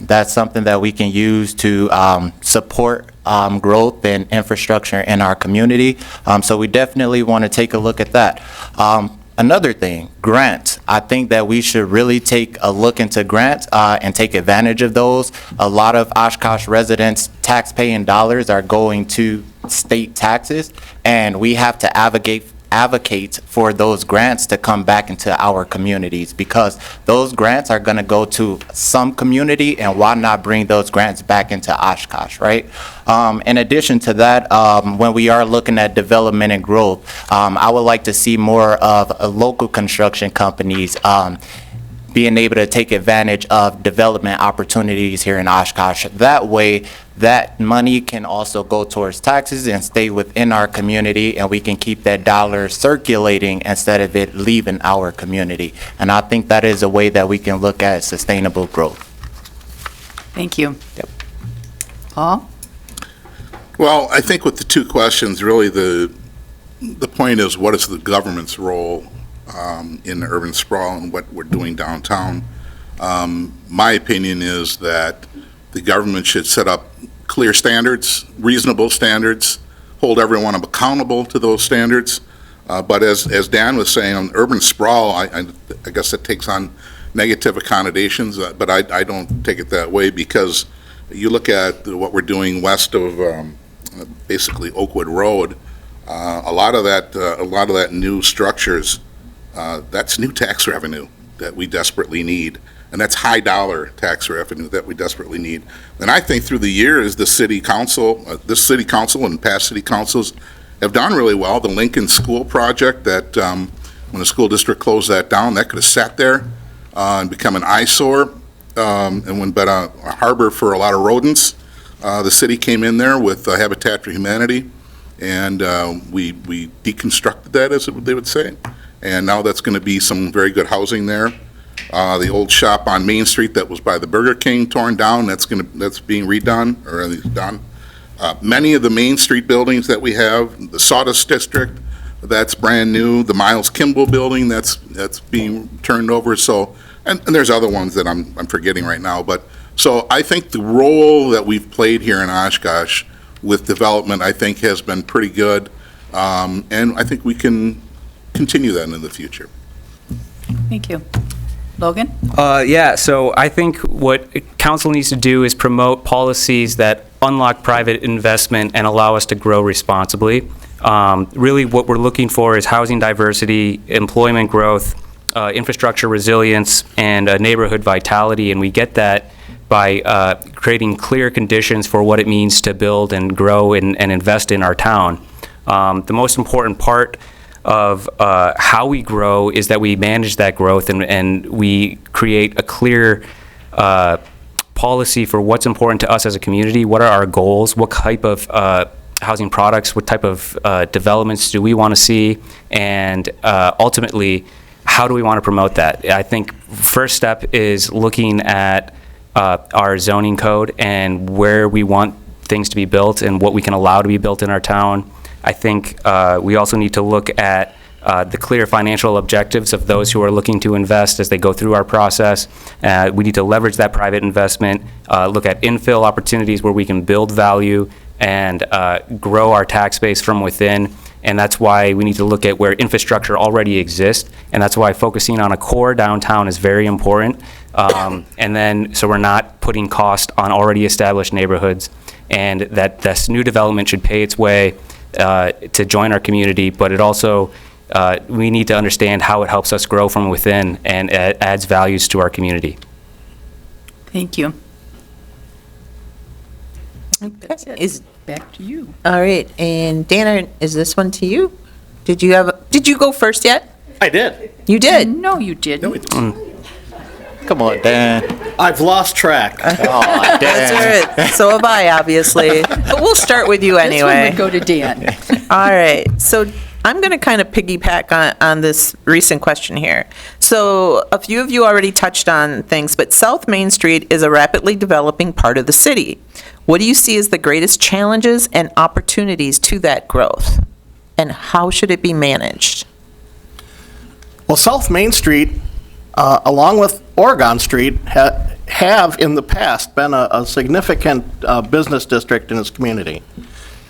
That's something that we can use to support growth and infrastructure in our community. So we definitely want to take a look at that. Another thing, grants. I think that we should really take a look into grants and take advantage of those. A lot of Oshkosh residents' tax-paying dollars are going to state taxes, and we have to advocate for those grants to come back into our communities, because those grants are going to go to some community, and why not bring those grants back into Oshkosh, right? In addition to that, when we are looking at development and growth, I would like to see more of local construction companies being able to take advantage of development opportunities here in Oshkosh. That way, that money can also go towards taxes and stay within our community, and we can keep that dollar circulating instead of it leaving our community. And I think that is a way that we can look at sustainable growth. Thank you. Yep. Paul? Well, I think with the two questions, really the point is, what is the government's role in the urban sprawl and what we're doing downtown? My opinion is that the government should set up clear standards, reasonable standards, hold everyone accountable to those standards. But as Dan was saying, on urban sprawl, I guess it takes on negative connotations, but I don't take it that way, because you look at what we're doing west of basically Oakwood Road, a lot of that new structures, that's new tax revenue that we desperately need. And that's high dollar tax revenue that we desperately need. And I think through the years, this city council and past city councils have done really well. The Lincoln School project, that when the school district closed that down, that could have sat there and become an eyesore and been a harbor for a lot of rodents. The city came in there with Habitat for Humanity, and we deconstructed that, as they would say. And now that's going to be some very good housing there. The old shop on Main Street that was by the Burger King torn down, that's being redone, or at least done. Many of the Main Street buildings that we have, the Sawdust District, that's brand new. The Miles Kimball building, that's being turned over. So, and there's other ones that I'm forgetting right now. But so I think the role that we've played here in Oshkosh with development, I think, has been pretty good, and I think we can continue that in the future. Thank you. Logan? Yeah, so I think what council needs to do is promote policies that unlock private investment and allow us to grow responsibly. Really what we're looking for is housing diversity, employment growth, infrastructure resilience, and neighborhood vitality, and we get that by creating clear conditions for what it means to build and grow and invest in our town. The most important part of how we grow is that we manage that growth and we create a clear policy for what's important to us as a community. What are our goals? What type of housing products, what type of developments do we want to see? And ultimately, how do we want to promote that? I think first step is looking at our zoning code and where we want things to be built and what we can allow to be built in our town. I think we also need to look at the clear financial objectives of those who are looking to invest as they go through our process. We need to leverage that private investment, look at infill opportunities where we can build value and grow our tax base from within. And that's why we need to look at where infrastructure already exists. And that's why focusing on a core downtown is very important. And then, so we're not putting cost on already established neighborhoods, and that this new development should pay its way, to join our community, but it also, we need to understand how it helps us grow from within and adds values to our community. Thank you. That's it. Back to you. All right, and Dana, is this one to you? Did you go first yet? I did. You did? No, you didn't. Come on, Dan. I've lost track. Oh, Dan. That's all right. So have I, obviously. But we'll start with you This one anyway. would go to Dan. All right, so I'm going to kind of piggyback on this recent question here. So a few of you already touched on things, but South Main Street is a rapidly developing part of the city. What do you see as the greatest challenges and opportunities to that growth? And how should it be managed? Well, South Main Street, along with Oregon Street, have in the past been a significant business district in its community.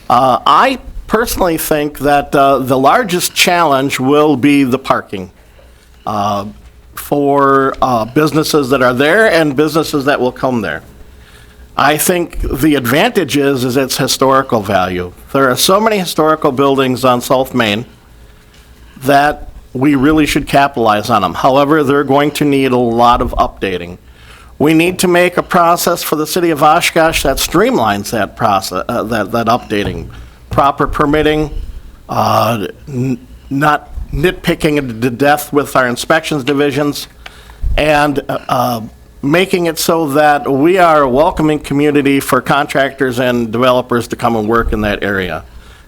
I personally think that the largest challenge will be the parking for businesses that are there and businesses that will come there. I think the advantage is its historical value. There are so many historical buildings on South Main that we really should capitalize on them. However, they're going to need a lot of updating. We need to make a process for the city of Oshkosh that streamlines that process, that updating. Proper permitting, not nitpicking to death with our inspections divisions, and making it so that we are a welcoming community for contractors and developers to come and work in that area.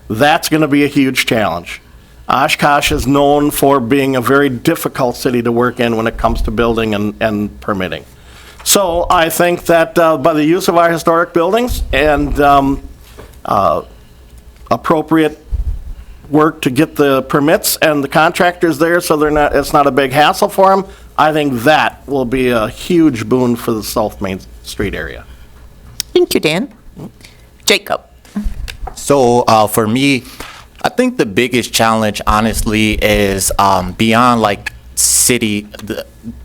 That's going to be a huge challenge. Oshkosh is known for being a very difficult city to work in when it comes to building and permitting. So I think that by the use of our historic buildings and appropriate work to get the permits and the contractors there so it's not a big hassle for them, I think that will be a huge boon for the South Main Street area. Thank you, Dan. Jacob? So for me, I think the biggest challenge, honestly, is beyond like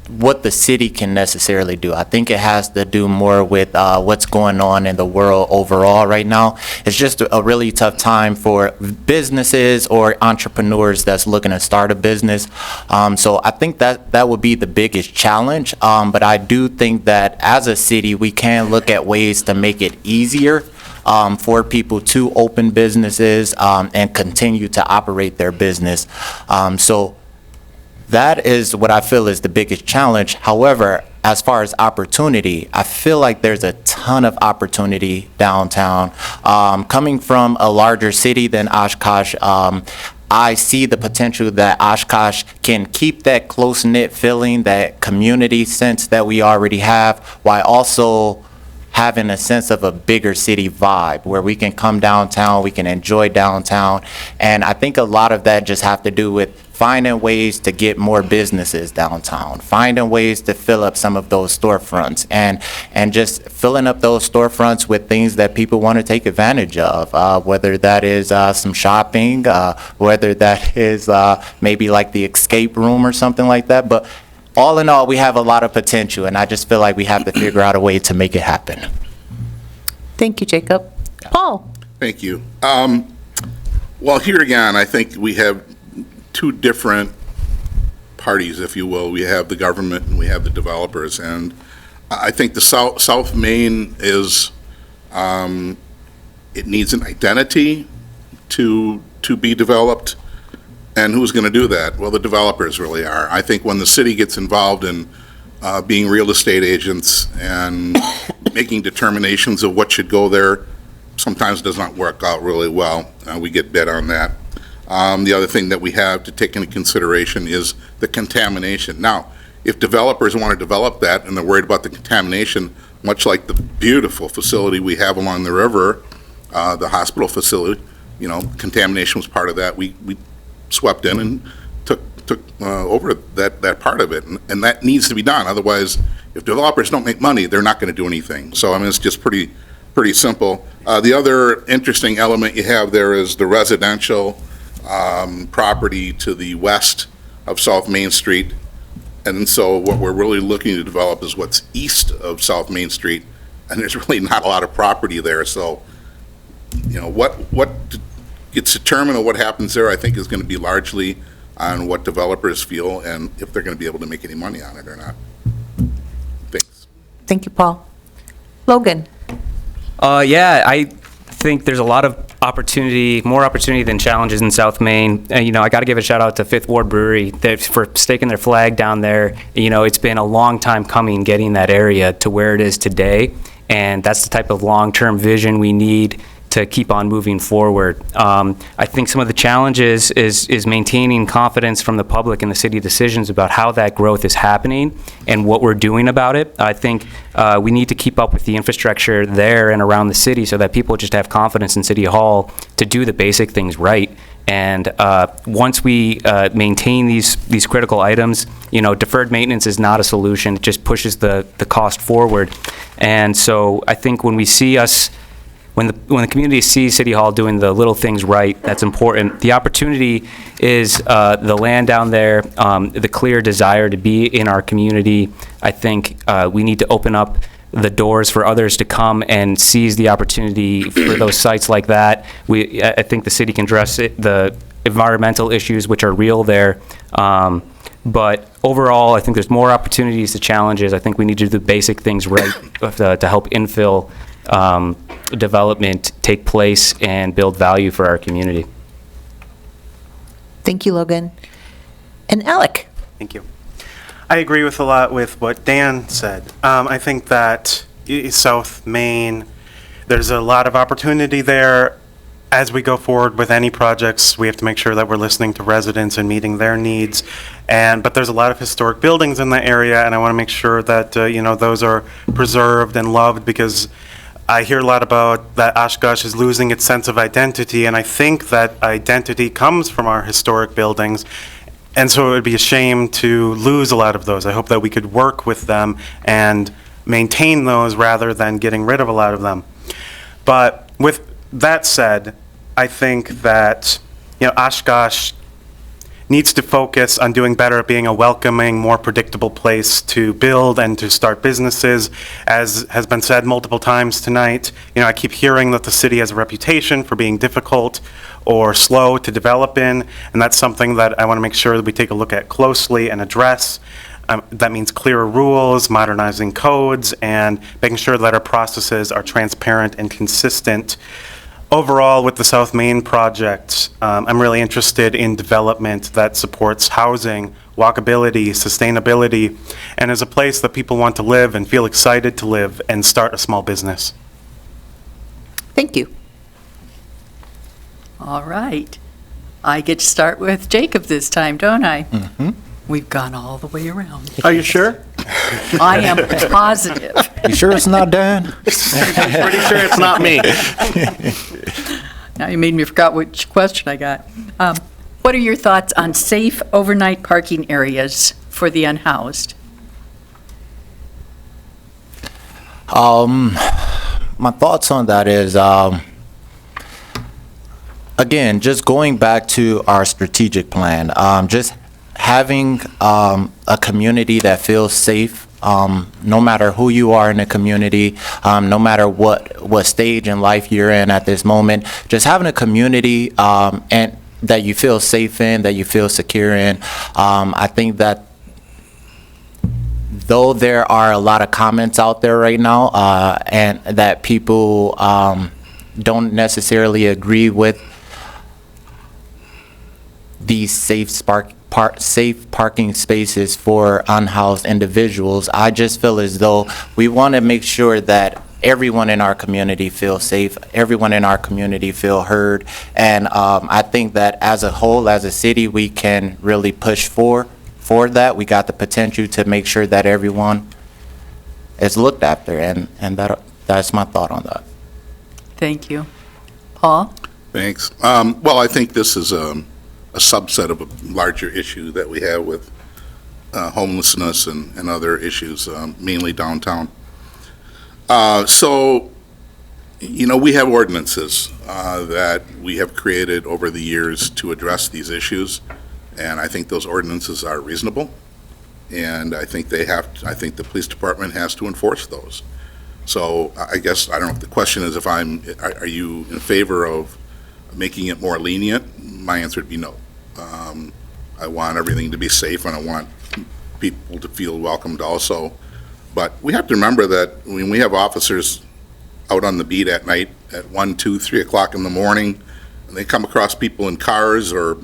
what the city can necessarily do. I think it has to do more with what's going on in the world overall right now. It's just a really tough time for businesses or entrepreneurs that's looking to start a business. So I think that would be the biggest challenge. But I do think that as a city, we can look at ways to make it easier for people to open businesses and continue to operate their business. So that is what I feel is the biggest challenge. However, as far as opportunity, I feel like there's a ton of opportunity downtown. Coming from a larger city than Oshkosh, I see the potential that Oshkosh can keep that close-knit feeling, that community sense that we already have, while also having a sense of a bigger city vibe where we can come downtown, we can enjoy downtown. And I think a lot of that just have to do with finding ways to get more businesses downtown, finding ways to fill up some of those storefronts, and just filling up those storefronts with things that people want to take advantage of, whether that is some shopping, whether that is maybe like the escape room or something like that. But all in all, we have a lot of potential, and I just feel like we have to figure out a way to make it happen. Thank you, Jacob. Paul? Thank you. Well, here again, I think we have two different parties, if you will. We have the government and we have the developers. And I think the South Main is, it needs an identity to be developed. And who's going to do that? Well, the developers really are. I think when the city gets involved in being real estate agents and making determinations of what should go there, sometimes does not work out really well. We get bid on that. The other thing that we have to take into consideration is the contamination. Now, if developers want to develop that and they're worried about the contamination, much like the beautiful facility we have along the river, the hospital facility, contamination was part of that. We swept in and took over that part of it, and that needs to be done. Otherwise, if developers don't make money, they're not going to do anything. So, I mean, it's just pretty simple. The other interesting element you have there is the residential property to the west of South Main Street. And so what we're really looking to develop is what's east of South Main Street, and there's really not a lot of property there. So, what it's determined on what happens there, I think, is going to be largely on what developers feel and if they're going to be able to make any money on it or not. Thanks. Thank you, Paul. Logan? Yeah, I think there's a lot of opportunity, more opportunity than challenges in South Main. And, I got to give a shout out to Fifth Ward Brewery for staking their flag down there. It's been a long time coming getting that area to where it is today. And that's the type of long-term vision we need to keep on moving forward. I think some of the challenges is maintaining confidence from the public in the city decisions about how that growth is happening and what we're doing about it. I think we need to keep up with the infrastructure there and around the city so that people just have confidence in City Hall to do the basic things right. And once we maintain these critical items, deferred maintenance is not a solution. It just pushes the cost forward. And so I think when we see us when the community sees City Hall doing the little things right, that's important. The opportunity is the land down there, the clear desire to be in our community. I think we need to open up the doors for others to come and seize the opportunity for those sites like that. I think the city can address the environmental issues, which are real there. But overall, I think there's more opportunities to challenges. I think we need to do the basic things right to help infill development take place and build value for our community. Thank you, Logan. And Alec? Thank you. I agree with a lot with what Dan said. I think that South Main, there's a lot of opportunity there. As we go forward with any projects, we have to make sure that we're listening to residents and meeting their needs. But there's a lot of historic buildings in the area, and I want to make sure that those are preserved and loved, because I hear a lot about that Oshkosh is losing its sense of identity, and I think that identity comes from our historic buildings. And so it would be a shame to lose a lot of those. I hope that we could work with them and maintain those rather than getting rid of a lot of them. But with that said, I think that Oshkosh needs to focus on doing better at being a welcoming, more predictable place to build and to start businesses. As has been said multiple times tonight, I keep hearing that the city has a reputation for being difficult or slow to develop in, and that's something that I want to make sure that we take a look at closely and address. That means clearer rules, modernizing codes, and making sure that our processes are transparent and consistent. Overall, with the South Main project, I'm really interested in development that supports housing, walkability, sustainability, and is a place that people want to live and feel excited to live and start a small business. Thank you. All right. I get to start with Jacob this time, don't I? Mm-hmm. We've gone all the way around. Are you sure? I am positive. You sure it's not Dan? Pretty sure it's not me. Now you made me forget which question I got. What are your thoughts on safe overnight parking areas for the unhoused? My thoughts on that is, again, just going back to our strategic plan, just having a community that feels safe, no matter who you are in the community, no matter what stage in life you're in at this moment, just having a community and that you feel safe in, that you feel secure in. I think that though there are a lot of comments out there right now and that people don't necessarily agree with these safe parking spaces for unhoused individuals, I just feel as though we want to make sure that everyone in our community feels safe, everyone in our community feel heard, and I think that as a whole, as a city, we can really push for that. We got the potential to make sure that everyone is looked after, and that's my thought on that. Thank you. Paul? Thanks. Well, I think this is a subset of a larger issue that we have with homelessness and other issues, mainly downtown. So, we have ordinances that we have created over the years to address these issues, and I think those ordinances are reasonable, and I think I think the police department has to enforce those. So I guess, I don't know if the question is are you in favor of making it more lenient, my answer would be no. I want everything to be safe, and I want people to feel welcomed also. But we have to remember that when we have officers out on the beat at night at 1, 2, 3 o'clock in the morning, and they come across people in cars or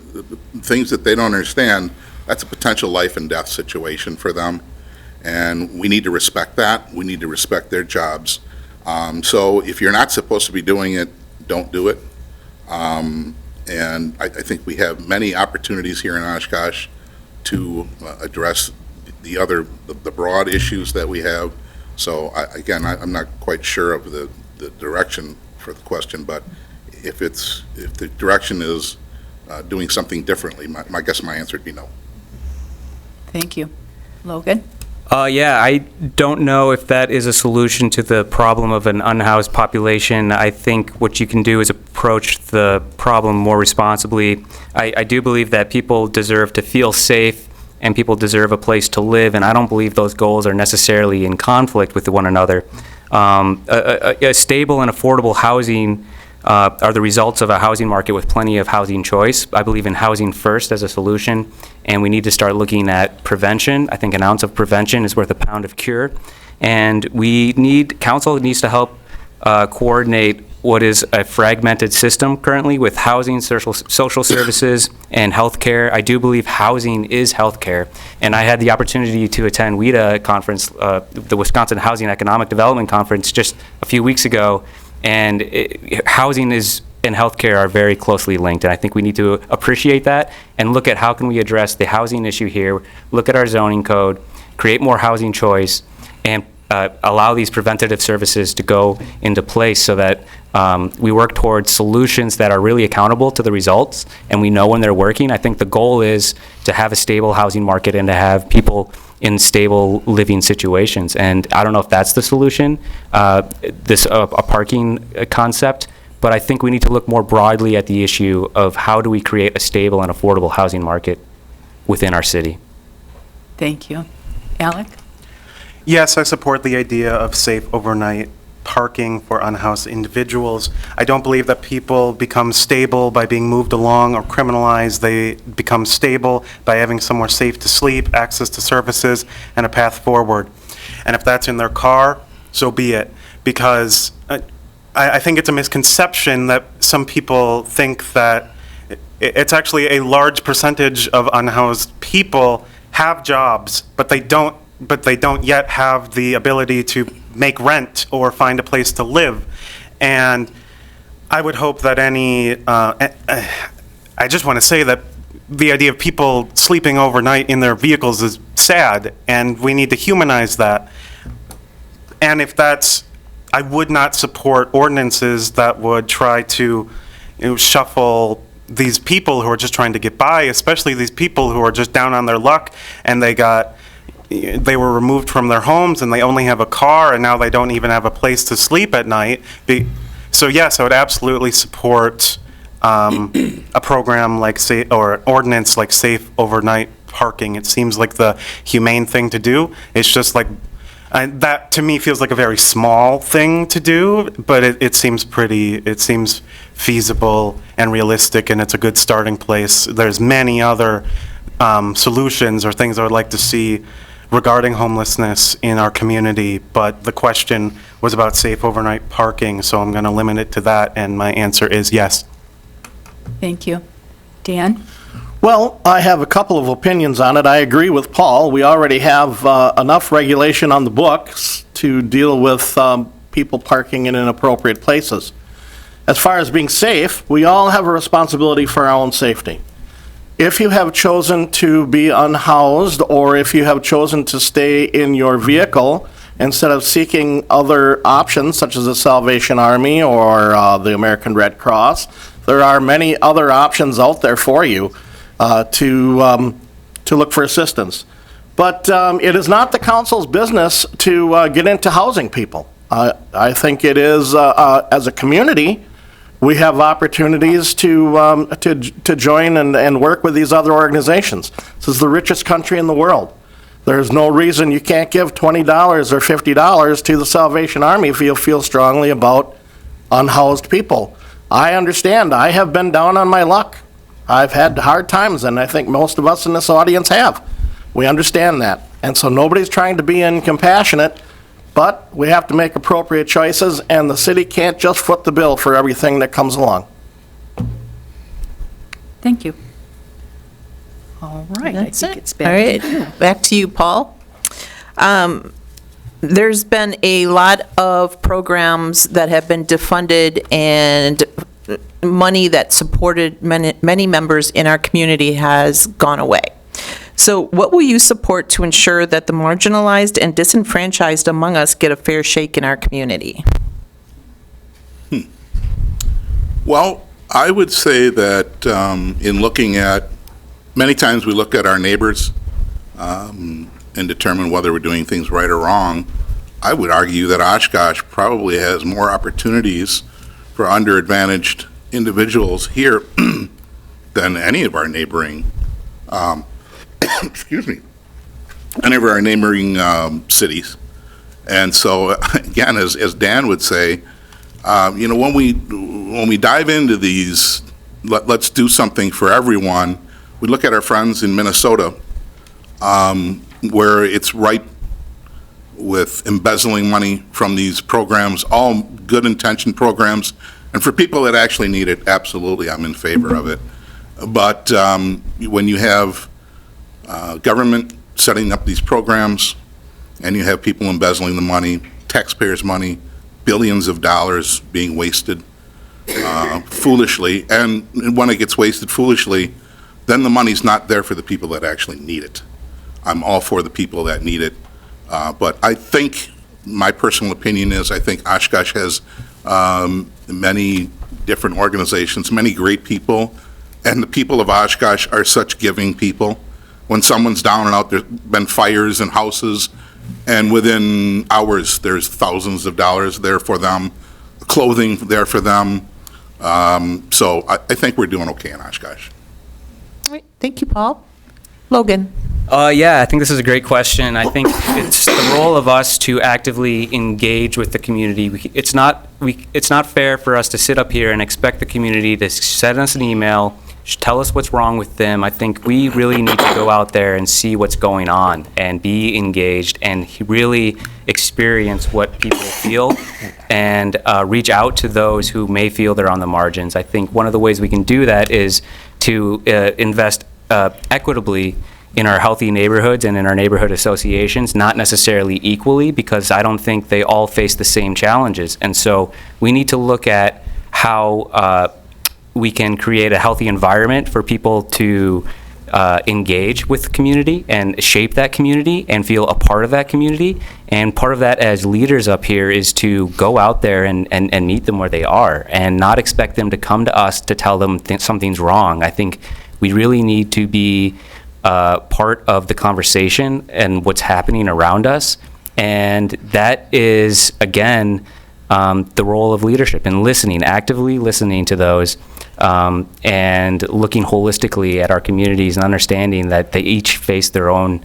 things that they don't understand, that's a potential life and death situation for them. And we need to respect that. We need to respect their jobs. So if you're not supposed to be doing it, don't do it. And I think we have many opportunities here in Oshkosh to address the broad issues that we have. So again, I'm not quite sure of the direction for the question, but if the direction is doing something differently, I guess my answer would be no. Thank you. Logan? Yeah, I don't know if that is a solution to the problem of an unhoused population. I think what you can do is approach the problem more responsibly. I do believe that people deserve to feel safe and people deserve a place to live, and I don't believe those goals are necessarily in conflict with one another. A stable and affordable housing are the results of a housing market with plenty of housing choice. I believe in housing first as a solution, and we need to start looking at prevention. I think an ounce of prevention is worth a pound of cure. And council needs to help coordinate what is a fragmented system currently with housing, social services, and healthcare. I do believe housing is healthcare. And I had the opportunity to attend WIDA conference, the Wisconsin Housing Economic Development Conference, just a few weeks ago. And housing and healthcare are very closely linked, and I think we need to appreciate that and look at how can we address the housing issue here, look at our zoning code, create more housing choice, and allow these preventative services to go into place so that we work towards solutions that are really accountable to the results, and we know when they're working. I think the goal is to have a stable housing market and to have people in stable living situations. And I don't know if that's the solution, a parking concept, but I think we need to look more broadly at the issue of how do we create a stable and affordable housing market within our city. Thank you. Alec? Yes, I support the idea of safe overnight parking for unhoused individuals. I don't believe that people become stable by being moved along or criminalized. They become stable by having somewhere safe to sleep, access to services, and a path forward. And if that's in their car, so be it. Because I think it's a misconception that some people think that it's actually a large percentage of unhoused people have jobs, but they don't yet have the ability to make rent or find a place to live. And I would hope that I just want to say that the idea of people sleeping overnight in their vehicles is sad, and we need to humanize that. And if that's, I would not support ordinances that would try to shuffle these people who are just trying to get by, especially these people who are just down on their luck and they were removed from their homes and they only have a car and now they don't even have a place to sleep at night. So yes, I would absolutely support a program like or ordinance like safe overnight parking. It seems like the humane thing to do. It's just like, that to me feels like a very small thing to do, but it seems feasible and realistic, and it's a good starting place. There's many other solutions or things I would like to see regarding homelessness in our community, but the question was about safe overnight parking, so I'm going to limit it to that, and my answer is yes. Thank you. Dan? Well, I have a couple of opinions on it. I agree with Paul. We already have enough regulation on the books to deal with people parking in inappropriate places. As far as being safe, we all have a responsibility for our own safety. If you have chosen to be unhoused, or if you have chosen to stay in your vehicle instead of seeking other options such as the Salvation Army or the American Red Cross, there are many other options out there for you to look for assistance. But it is not the council's business to get into housing people. I think it is, as a community, we have opportunities to join and work with these other organizations. This is the richest country in the world. There's no reason you can't give $20 or $50 to the Salvation Army if you feel strongly about unhoused people. I understand. I have been down on my luck. I've had hard times, and I think most of us in this audience have. We understand that. And so nobody's trying to be incompassionate, but we have to make appropriate choices, and the city can't just foot the bill for everything that comes along. Thank you. All right, I That's think it. it's All back. right, back to you, Paul. There's been a lot of programs that have been defunded, and money that supported many members in our community has gone away. So what will you support to ensure that the marginalized and disenfranchised among us get a fair shake in our community? Well, I would say that in looking at, many times we look at our neighbors and determine whether we're doing things right or wrong. I would argue that Oshkosh probably has more opportunities for underadvantaged individuals here than any of our neighboring, excuse me, any of our neighboring cities. And so, again, as Dan would say, when we dive into these, let's do something for everyone. We look at our friends in Minnesota, where it's ripe with embezzling money from these programs, all good intentioned programs. And for people that actually need it, absolutely, I'm in favor of it. But when you have government setting up these programs, and you have people embezzling the money, taxpayers' money, billions of dollars being wasted foolishly, and when it gets wasted foolishly, then the money's not there for the people that actually need it. I'm all for the people that need it, but I think, my personal opinion is, I think Oshkosh has many different organizations, many great people, and the people of Oshkosh are such giving people. When someone's down and out, there's been fires in houses, and within hours, there's thousands of dollars there for them, clothing there for them. So I think we're doing okay in Oshkosh. All right, thank you, Paul. Logan? Yeah, I think this is a great question. I think it's the role of us to actively engage with the community. It's not fair for us to sit up here and expect the community to send us an email, tell us what's wrong with them. I think we really need to go out there and see what's going on and be engaged and really experience what people feel and reach out to those who may feel they're on the margins. I think one of the ways we can do that is to invest equitably in our healthy neighborhoods and in our neighborhood associations, not necessarily equally, because I don't think they all face the same challenges. And so we need to look at how we can create a healthy environment for people to engage with the community and shape that community and feel a part of that community. And part of that as leaders up here is to go out there and meet them where they are and not expect them to come to us to tell them something's wrong. I think we really need to be part of the conversation and what's happening around us. And that is, again, the role of leadership and listening, actively listening to those, and looking holistically at our communities and understanding that they each face their own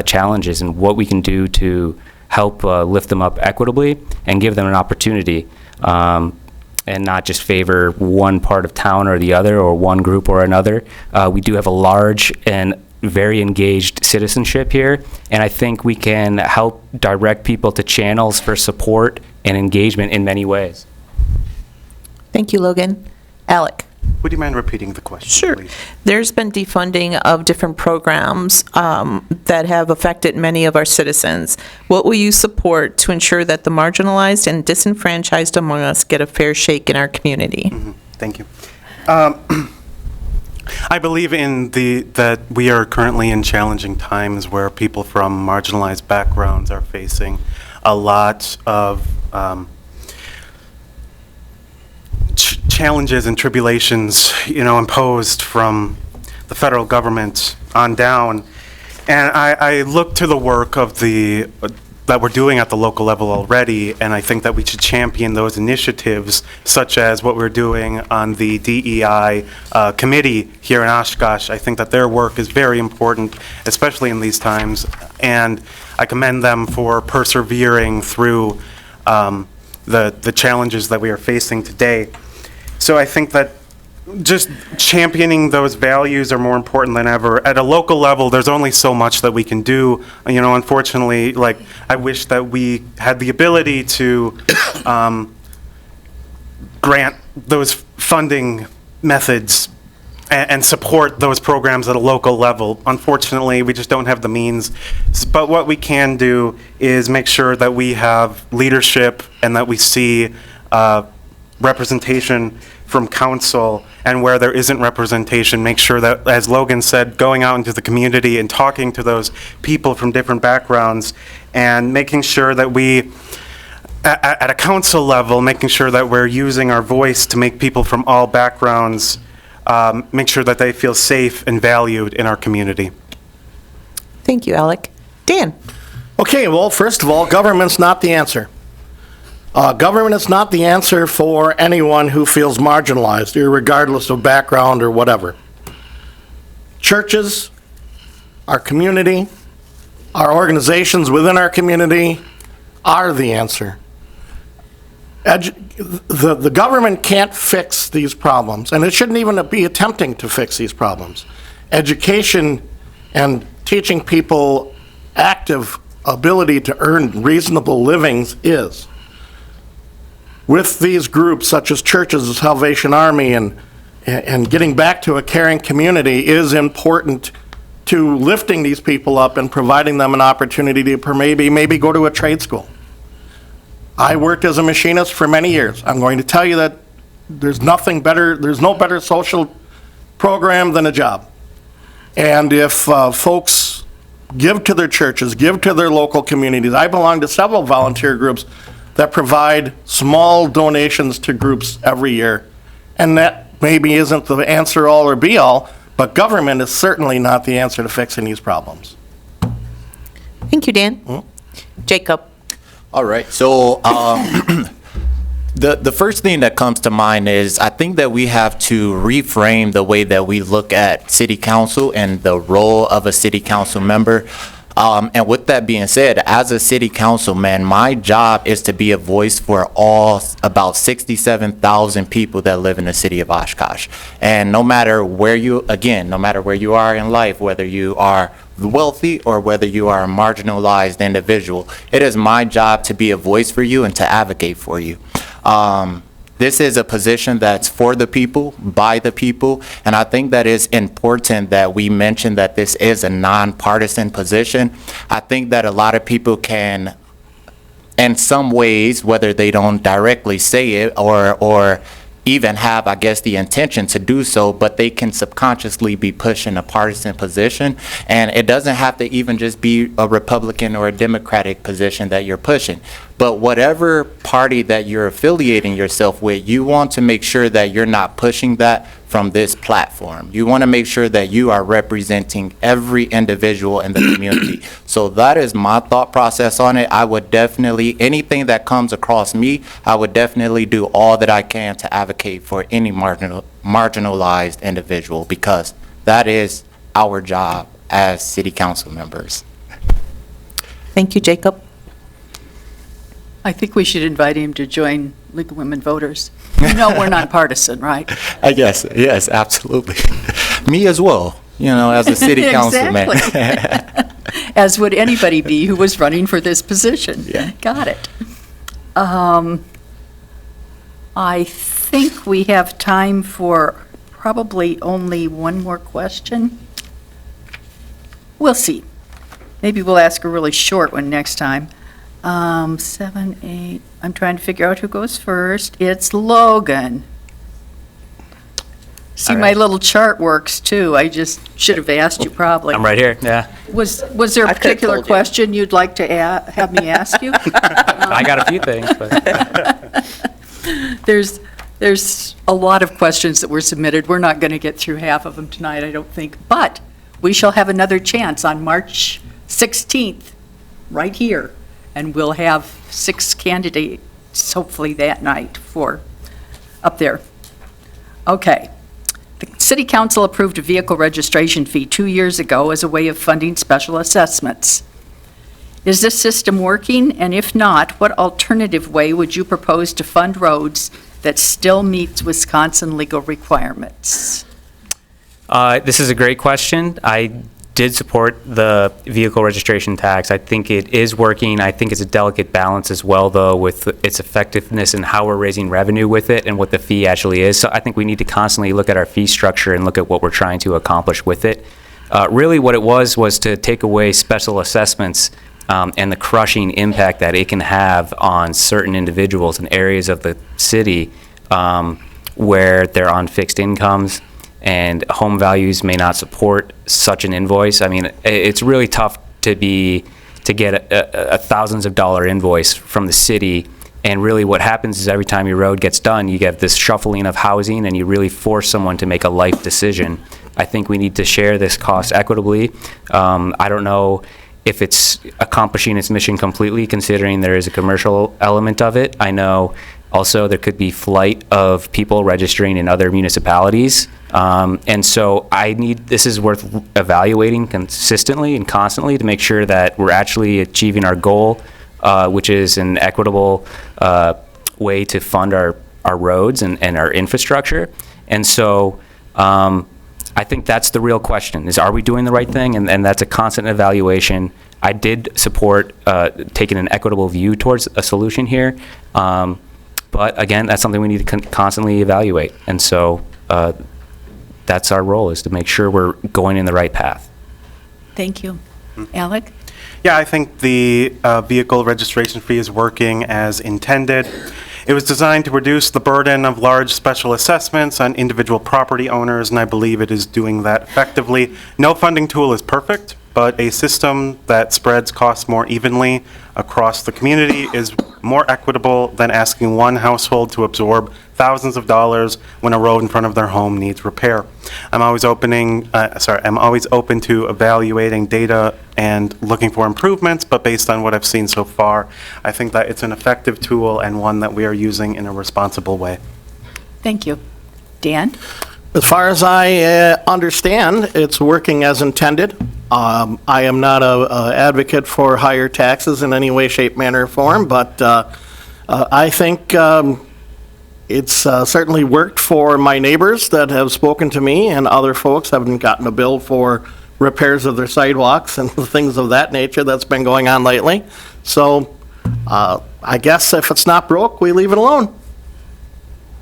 challenges and what we can do to help lift them up equitably and give them an opportunity, and not just favor one part of town or the other or one group or another. We do have a large and very engaged citizenship here, and I think we can help direct people to channels for support and engagement in many ways. Thank you, Logan. Alec? Would you mind repeating the question, Sure. please? There's been defunding of different programs that have affected many of our citizens. What will you support to ensure that the marginalized and disenfranchised among us get a fair shake in our community? Thank you. I believe that we are currently in challenging times where people from marginalized backgrounds are facing a lot of challenges and tribulations, imposed from the federal government on down. And I look to the work of that we're doing at the local level already, and I think that we should champion those initiatives, such as what we're doing on the DEI committee here in Oshkosh. I think that their work is very important, especially in these times, and I commend them for persevering through the challenges that we are facing today. So I think that just championing those values are more important than ever. At a local level, there's only so much that we can do. You know, unfortunately, like, I wish that we had the ability to grant those funding methods and support those programs at a local level. Unfortunately, we just don't have the means. But what we can do is make sure that we have leadership and that we see representation from council, and where there isn't representation, make sure that, as Logan said, going out into the community and talking to those people from different backgrounds, and making sure that we, at a council level, making sure that we're using our voice to make people from all backgrounds, make sure that they feel safe and valued in our community. Thank you, Alec. Dan? Okay, well, first of all, government's not the answer. Government is not the answer for anyone who feels marginalized, regardless of background or whatever. Churches, our community, our organizations within our community are the answer. The government can't fix these problems, and it shouldn't even be attempting to fix these problems. Education and teaching people active ability to earn reasonable livings is. With these groups, such as churches, the Salvation Army, and getting back to a caring community is important to lifting these people up and providing them an opportunity to maybe go to a trade school. I worked as a machinist for many years. I'm going to tell you that there's no better social program than a job. And if folks give to their churches, give to their local communities, I belong to several volunteer groups that provide small donations to groups every year. And that maybe isn't the answer all or be all, but government is certainly not the answer to fixing these problems. Thank you, Dan. Jacob? All right, so the first thing that comes to mind is I think that we have to reframe the way that we look at city council and the role of a city council member. And with that being said, as a city councilman, my job is to be a voice for all about 67,000 people that live in the city of Oshkosh. And no matter where you are in life, whether you are wealthy or whether you are a marginalized individual, it is my job to be a voice for you and to advocate for you. This is a position that's for the people, by the people, and I think that it's important that we mention that this is a nonpartisan position. I think that a lot of people can, in some ways, whether they don't directly say it or even have, I guess, the intention to do so, but they can subconsciously be pushing a partisan position. And it doesn't have to even just be a Republican or a Democratic position that you're pushing. But whatever party that you're affiliating yourself with, you want to make sure that you're not pushing that from this platform. You want to make sure that you are representing every individual in the community. So that is my thought process on it. I would definitely, anything that comes across me, I would definitely do all that I can to advocate for any marginalized individual, because that is our job as city council members. Thank you, Jacob. I think we should invite him to join League of Women Voters. You know we're nonpartisan, right? I guess, yes, absolutely. Me as well, as a city councilman. Exactly. As would anybody be who was running for this position. Yeah. Got it. I think we have time for probably only one more question. We'll see. Maybe we'll ask a really short one next time. 7, 8, I'm trying to figure out who goes first. It's Logan. See, All my right. little chart works too. I just should have asked you probably. I'm right here, yeah. Was there a particular question you'd like to have me ask you? I got a few things, but There's a lot of questions that were submitted. We're not going to get through half of them tonight, I don't think. But we shall have another chance on March 16th, right here. And we'll have 6 candidates, hopefully that night, for up there. Okay. The City Council approved a vehicle registration fee 2 years ago as a way of funding special assessments. Is this system working? And if not, what alternative way would you propose to fund roads that still meets Wisconsin legal requirements? This is a great question. I did support the vehicle registration tax. I think it is working. I think it's a delicate balance as well, though, with its effectiveness and how we're raising revenue with it and what the fee actually is. So I think we need to constantly look at our fee structure and look at what we're trying to accomplish with it. Really what it was to take away special assessments and the crushing impact that it can have on certain individuals in areas of the city where they're on fixed incomes and home values may not support such an invoice. I mean, it's really tough to get a thousands of dollar invoice from the city. And really what happens is every time your road gets done, you get this shuffling of housing and you really force someone to make a life decision. I think we need to share this cost equitably. I don't know if it's accomplishing its mission completely, considering there is a commercial element of it. I know also there could be flight of people registering in other municipalities. And so this is worth evaluating consistently and constantly to make sure that we're actually achieving our goal, which is an equitable way to fund our roads and our infrastructure. And so I think that's the real question, is are we doing the right thing? And that's a constant evaluation. I did support taking an equitable view towards a solution here. But again, that's something we need to constantly evaluate. And so that's our role, is to make sure we're going in the right path. Thank you. Alec? Yeah, I think the vehicle registration fee is working as intended. It was designed to reduce the burden of large special assessments on individual property owners, and I believe it is doing that effectively. No funding tool is perfect, but a system that spreads costs more evenly across the community is more equitable than asking one household to absorb thousands of dollars when a road in front of their home needs repair. I'm always open to evaluating data and looking for improvements, but based on what I've seen so far, I think that it's an effective tool and one that we are using in a responsible way. Thank you. Dan? As far as I understand, it's working as intended. I am not a advocate for higher taxes in any way, shape, manner, or form, but I think it's certainly worked for my neighbors that have spoken to me, and other folks haven't gotten a bill for repairs of their sidewalks and things of that nature that's been going on lately. So I guess if it's not broke, we leave it alone.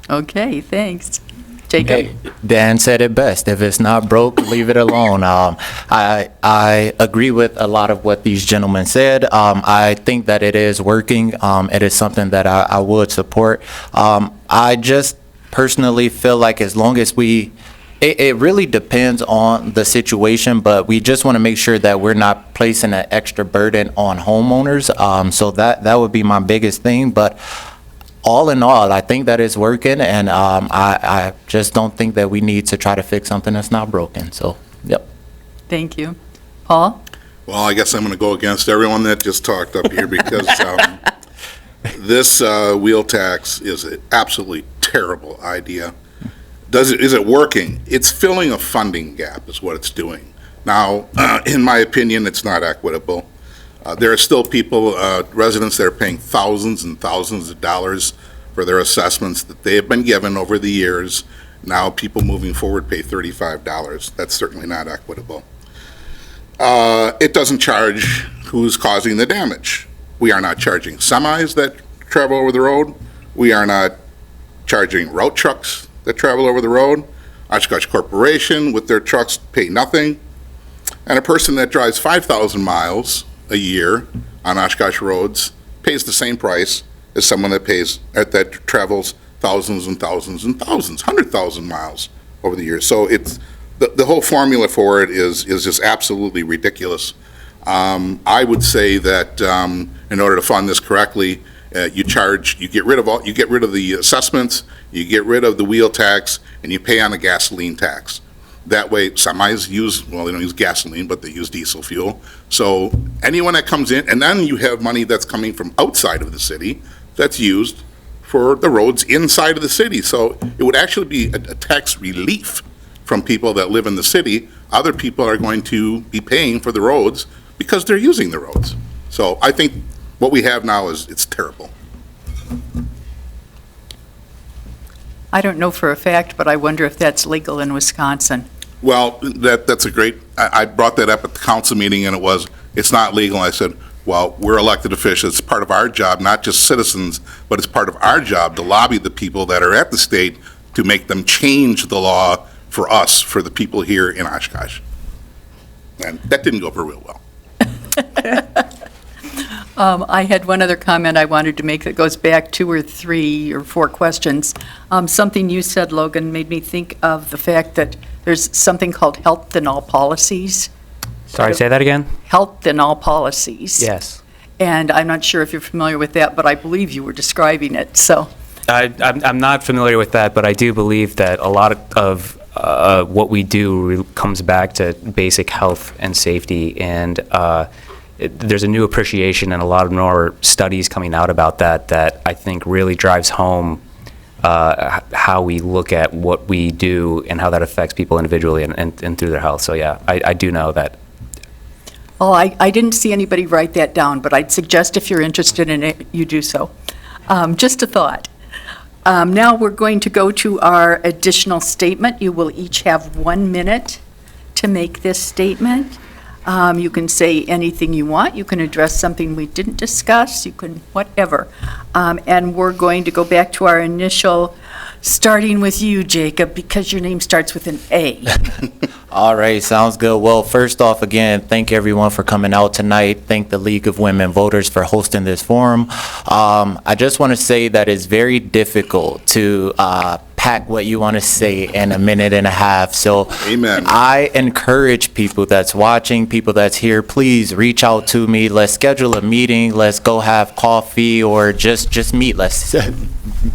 Okay, thanks. Jacob? Hey, Dan said it best. If it's not broke, leave it alone. I agree with a lot of what these gentlemen said. I think that it is working. It is something that I would support. I just personally feel like as long as it really depends on the situation, but we just want to make sure that we're not placing an extra burden on homeowners. So that would be my biggest thing. But all in all, I think that it's working, and I just don't think that we need to try to fix something that's not broken. So, yep. Thank you. Paul? Well, I guess I'm going to go against everyone that just talked up here because this wheel tax is an absolutely terrible idea. Is it working? It's filling a funding gap is what it's doing. Now, in my opinion, it's not equitable. There are still people, residents that are paying thousands and thousands of dollars for their assessments that they have been given over the years. Now people moving forward pay $35. That's certainly not equitable. It doesn't charge who's causing the damage. We are not charging semis that travel over the road. We are not charging route trucks that travel over the road. Oshkosh Corporation with their trucks pay nothing. And a person that drives 5,000 miles a year on Oshkosh roads pays the same price as someone that travels thousands and thousands and thousands, 100,000 miles over the years. So it's the whole formula for it is just absolutely ridiculous. I would say that in order to fund this correctly, you get rid of the assessments, you get rid of the wheel tax, and you pay on the gasoline tax. That way, semis they don't use gasoline, but they use diesel fuel. So anyone that comes in, and then you have money that's coming from outside of the city that's used for the roads inside of the city. So it would actually be a tax relief from people that live in the city. Other people are going to be paying for the roads because they're using the roads. So I think what we have now it's terrible. I don't know for a fact, but I wonder if that's legal in Wisconsin. Well, that's a great, I brought that up at the council meeting, and it's not legal. And I said, well, we're elected officials. It's part of our job, not just citizens, but it's part of our job to lobby the people that are at the state to make them change the law for us, for the people here in Oshkosh. And that didn't go over real well. I had one other comment I wanted to make that goes back 2 or 3 or 4 questions. Something you said, Logan, made me think of the fact that there's something called health in all policies. Sorry, say that again? Health in all policies. Yes. And I'm not sure if you're familiar with that, but I believe you were describing it, so. I'm not familiar with that, but I do believe that a lot of what we do comes back to basic health and safety, and there's a new appreciation and a lot of more studies coming out about that I think really drives home how we look at what we do and how that affects people individually and through their health. So yeah, I do know that. Oh, I didn't see anybody write that down, but I'd suggest if you're interested in it, you do so. Just a thought. Now we're going to go to our additional statement. You will each have 1 minute to make this statement. You can say anything you want. You can address something we didn't discuss. You can whatever. And we're going to go back to our initial, starting with you, Jacob, because your name starts with an A. All right, sounds good. Well, first off, again, thank everyone for coming out tonight. Thank the League of Women Voters for hosting this forum. I just want to say that it's very difficult to pack what you want to say in a minute and a half. So Amen. I encourage people that's watching, people that's here, please reach out to me. Let's schedule a meeting. Let's go have coffee or just meet. Let's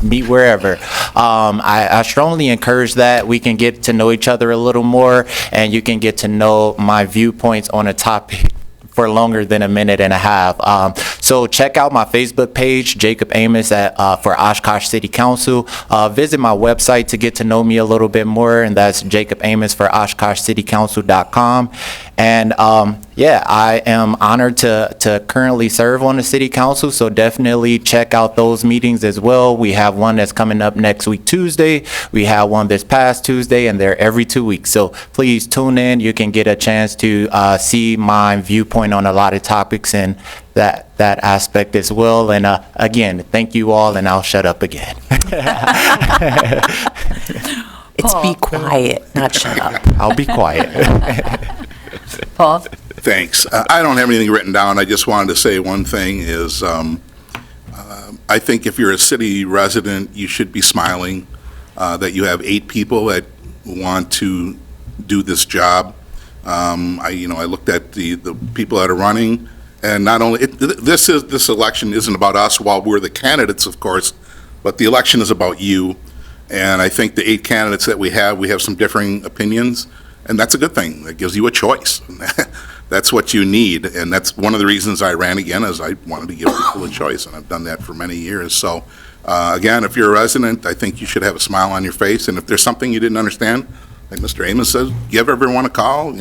meet wherever. I strongly encourage that. We can get to know each other a little more, and you can get to know my viewpoints on a topic for longer than a minute and a half. So check out my Facebook page, Jacob Amos for Oshkosh City Council. Visit my website to get to know me a little bit more, and that's Jacob Amos for OshkoshCityCouncil.com. And yeah, I am honored to currently serve on the city council, so definitely check out those meetings as well. We have one that's coming up next week, Tuesday. We have one this past Tuesday, and they're every 2 weeks. So please tune in. You can get a chance to see my viewpoint on a lot of topics and that aspect as well. And again, thank you all, and I'll shut up again. It's be quiet, not shut up. I'll be quiet. Paul? Thanks. I don't have anything written down. I just wanted to say one thing is I think if you're a city resident, you should be smiling that you have 8 people that want to do this job. I looked at the people that are running, and not only, this election isn't about us while we're the candidates, of course, but the election is about you. And I think the 8 candidates that we have some differing opinions, and that's a good thing. That gives you a choice. That's what you need, and that's one of the reasons I ran again, is I wanted to give people a choice, and I've done that for many years. So, again, if you're a resident, I think you should have a smile on your face, and if there's something you didn't understand, like Mr. Amos says, give everyone a call,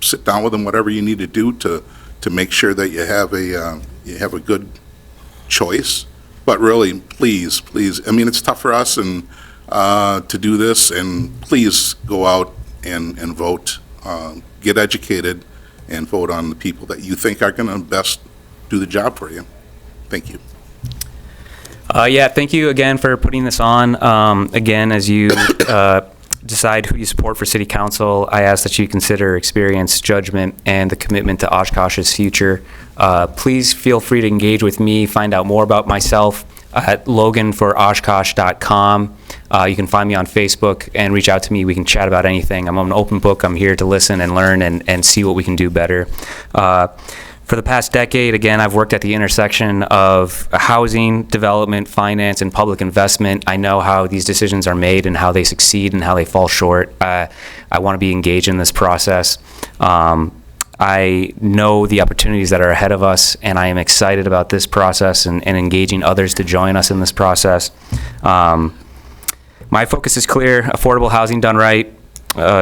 sit down with them, whatever you need to do to make sure that you have a good choice. But really, please, I mean, it's tough for us and to do this, and please go out and vote, get educated, and vote on the people that you think are going to best do the job for you. Thank you. Yeah, thank you again for putting this on. Again, as you decide who you support for city council, I ask that you consider experience, judgment, and the commitment to Oshkosh's future. Please feel free to engage with me, find out more about myself at loganforoshkosh.com. You can find me on Facebook and reach out to me. We can chat about anything. I'm an open book. I'm here to listen and learn and see what we can do better. For the past decade, again, I've worked at the intersection of housing, development, finance, and public investment. I know how these decisions are made and how they succeed and how they fall short. I want to be engaged in this process. I know the opportunities that are ahead of us, and I am excited about this process and engaging others to join us in this process. My focus is clear: affordable housing done right,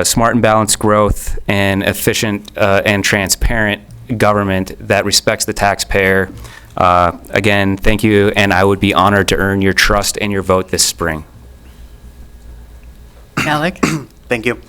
smart and balanced growth, and efficient and transparent government that respects the taxpayer. Again, thank you, and I would be honored to earn your trust and your vote this spring. Alec? Thank you.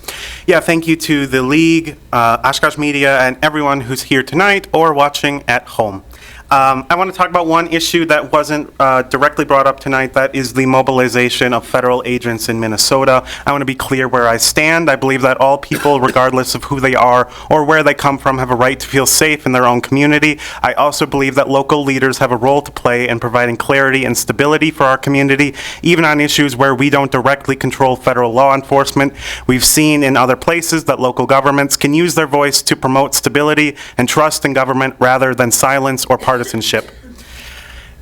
Yeah, thank you to the League, Oshkosh Media, and everyone who's here tonight or watching at home. I want to talk about one issue that wasn't directly brought up tonight. That is the mobilization of federal agents in Minnesota. I want to be clear where I stand. I believe that all people, regardless of who they are or where they come from, have a right to feel safe in their own community. I also believe that local leaders have a role to play in providing clarity and stability for our community, even on issues where we don't directly control federal law enforcement. We've seen in other places that local governments can use their voice to promote stability and trust in government rather than silence or partisanship.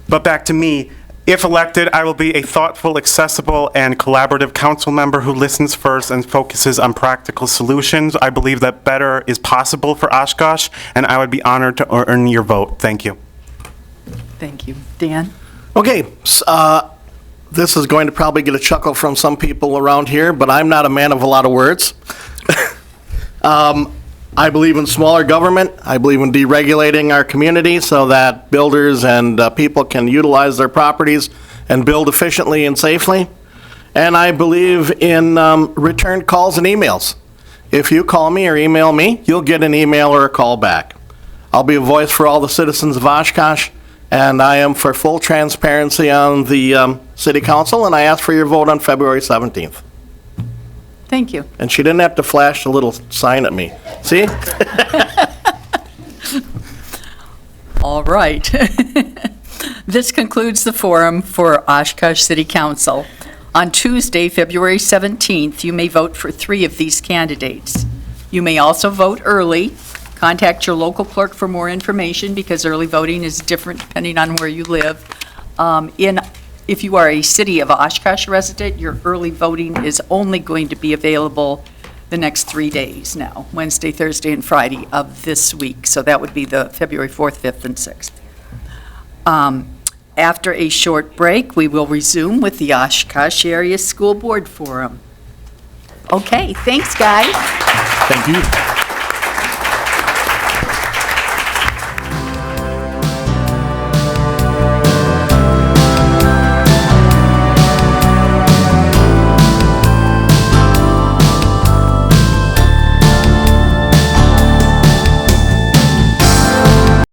But back to me. If elected, I will be a thoughtful, accessible, and collaborative council member who listens first and focuses on practical solutions. I believe that better is possible for Oshkosh, and I would be honored to earn your vote. Thank you. Thank you. Dan? Okay, this is going to probably get a chuckle from some people around here, but I'm not a man of a lot of words. I believe in smaller government. I believe in deregulating our community so that builders and people can utilize their properties and build efficiently and safely. And I believe in return calls and emails. If you call me or email me, you'll get an email or a call back. I'll be a voice for all the citizens of Oshkosh, and I am for full transparency on the city council, and I ask for your vote on February 17th. Thank you. And she didn't have to flash a little sign at me. See? All right. This concludes the forum for Oshkosh City Council. On Tuesday, February 17th, you may vote for 3 of these candidates. You may also vote early. Contact your local clerk for more information because early voting is different depending on where you live. If you are a City of Oshkosh resident, your early voting is only going to be available the next 3 days now, Wednesday, Thursday, and Friday of this week. So that would be the February 4th, 5th, and 6th. After a short break, we will resume with the Oshkosh Area School Board Forum. Okay, thanks, guys. Thank you.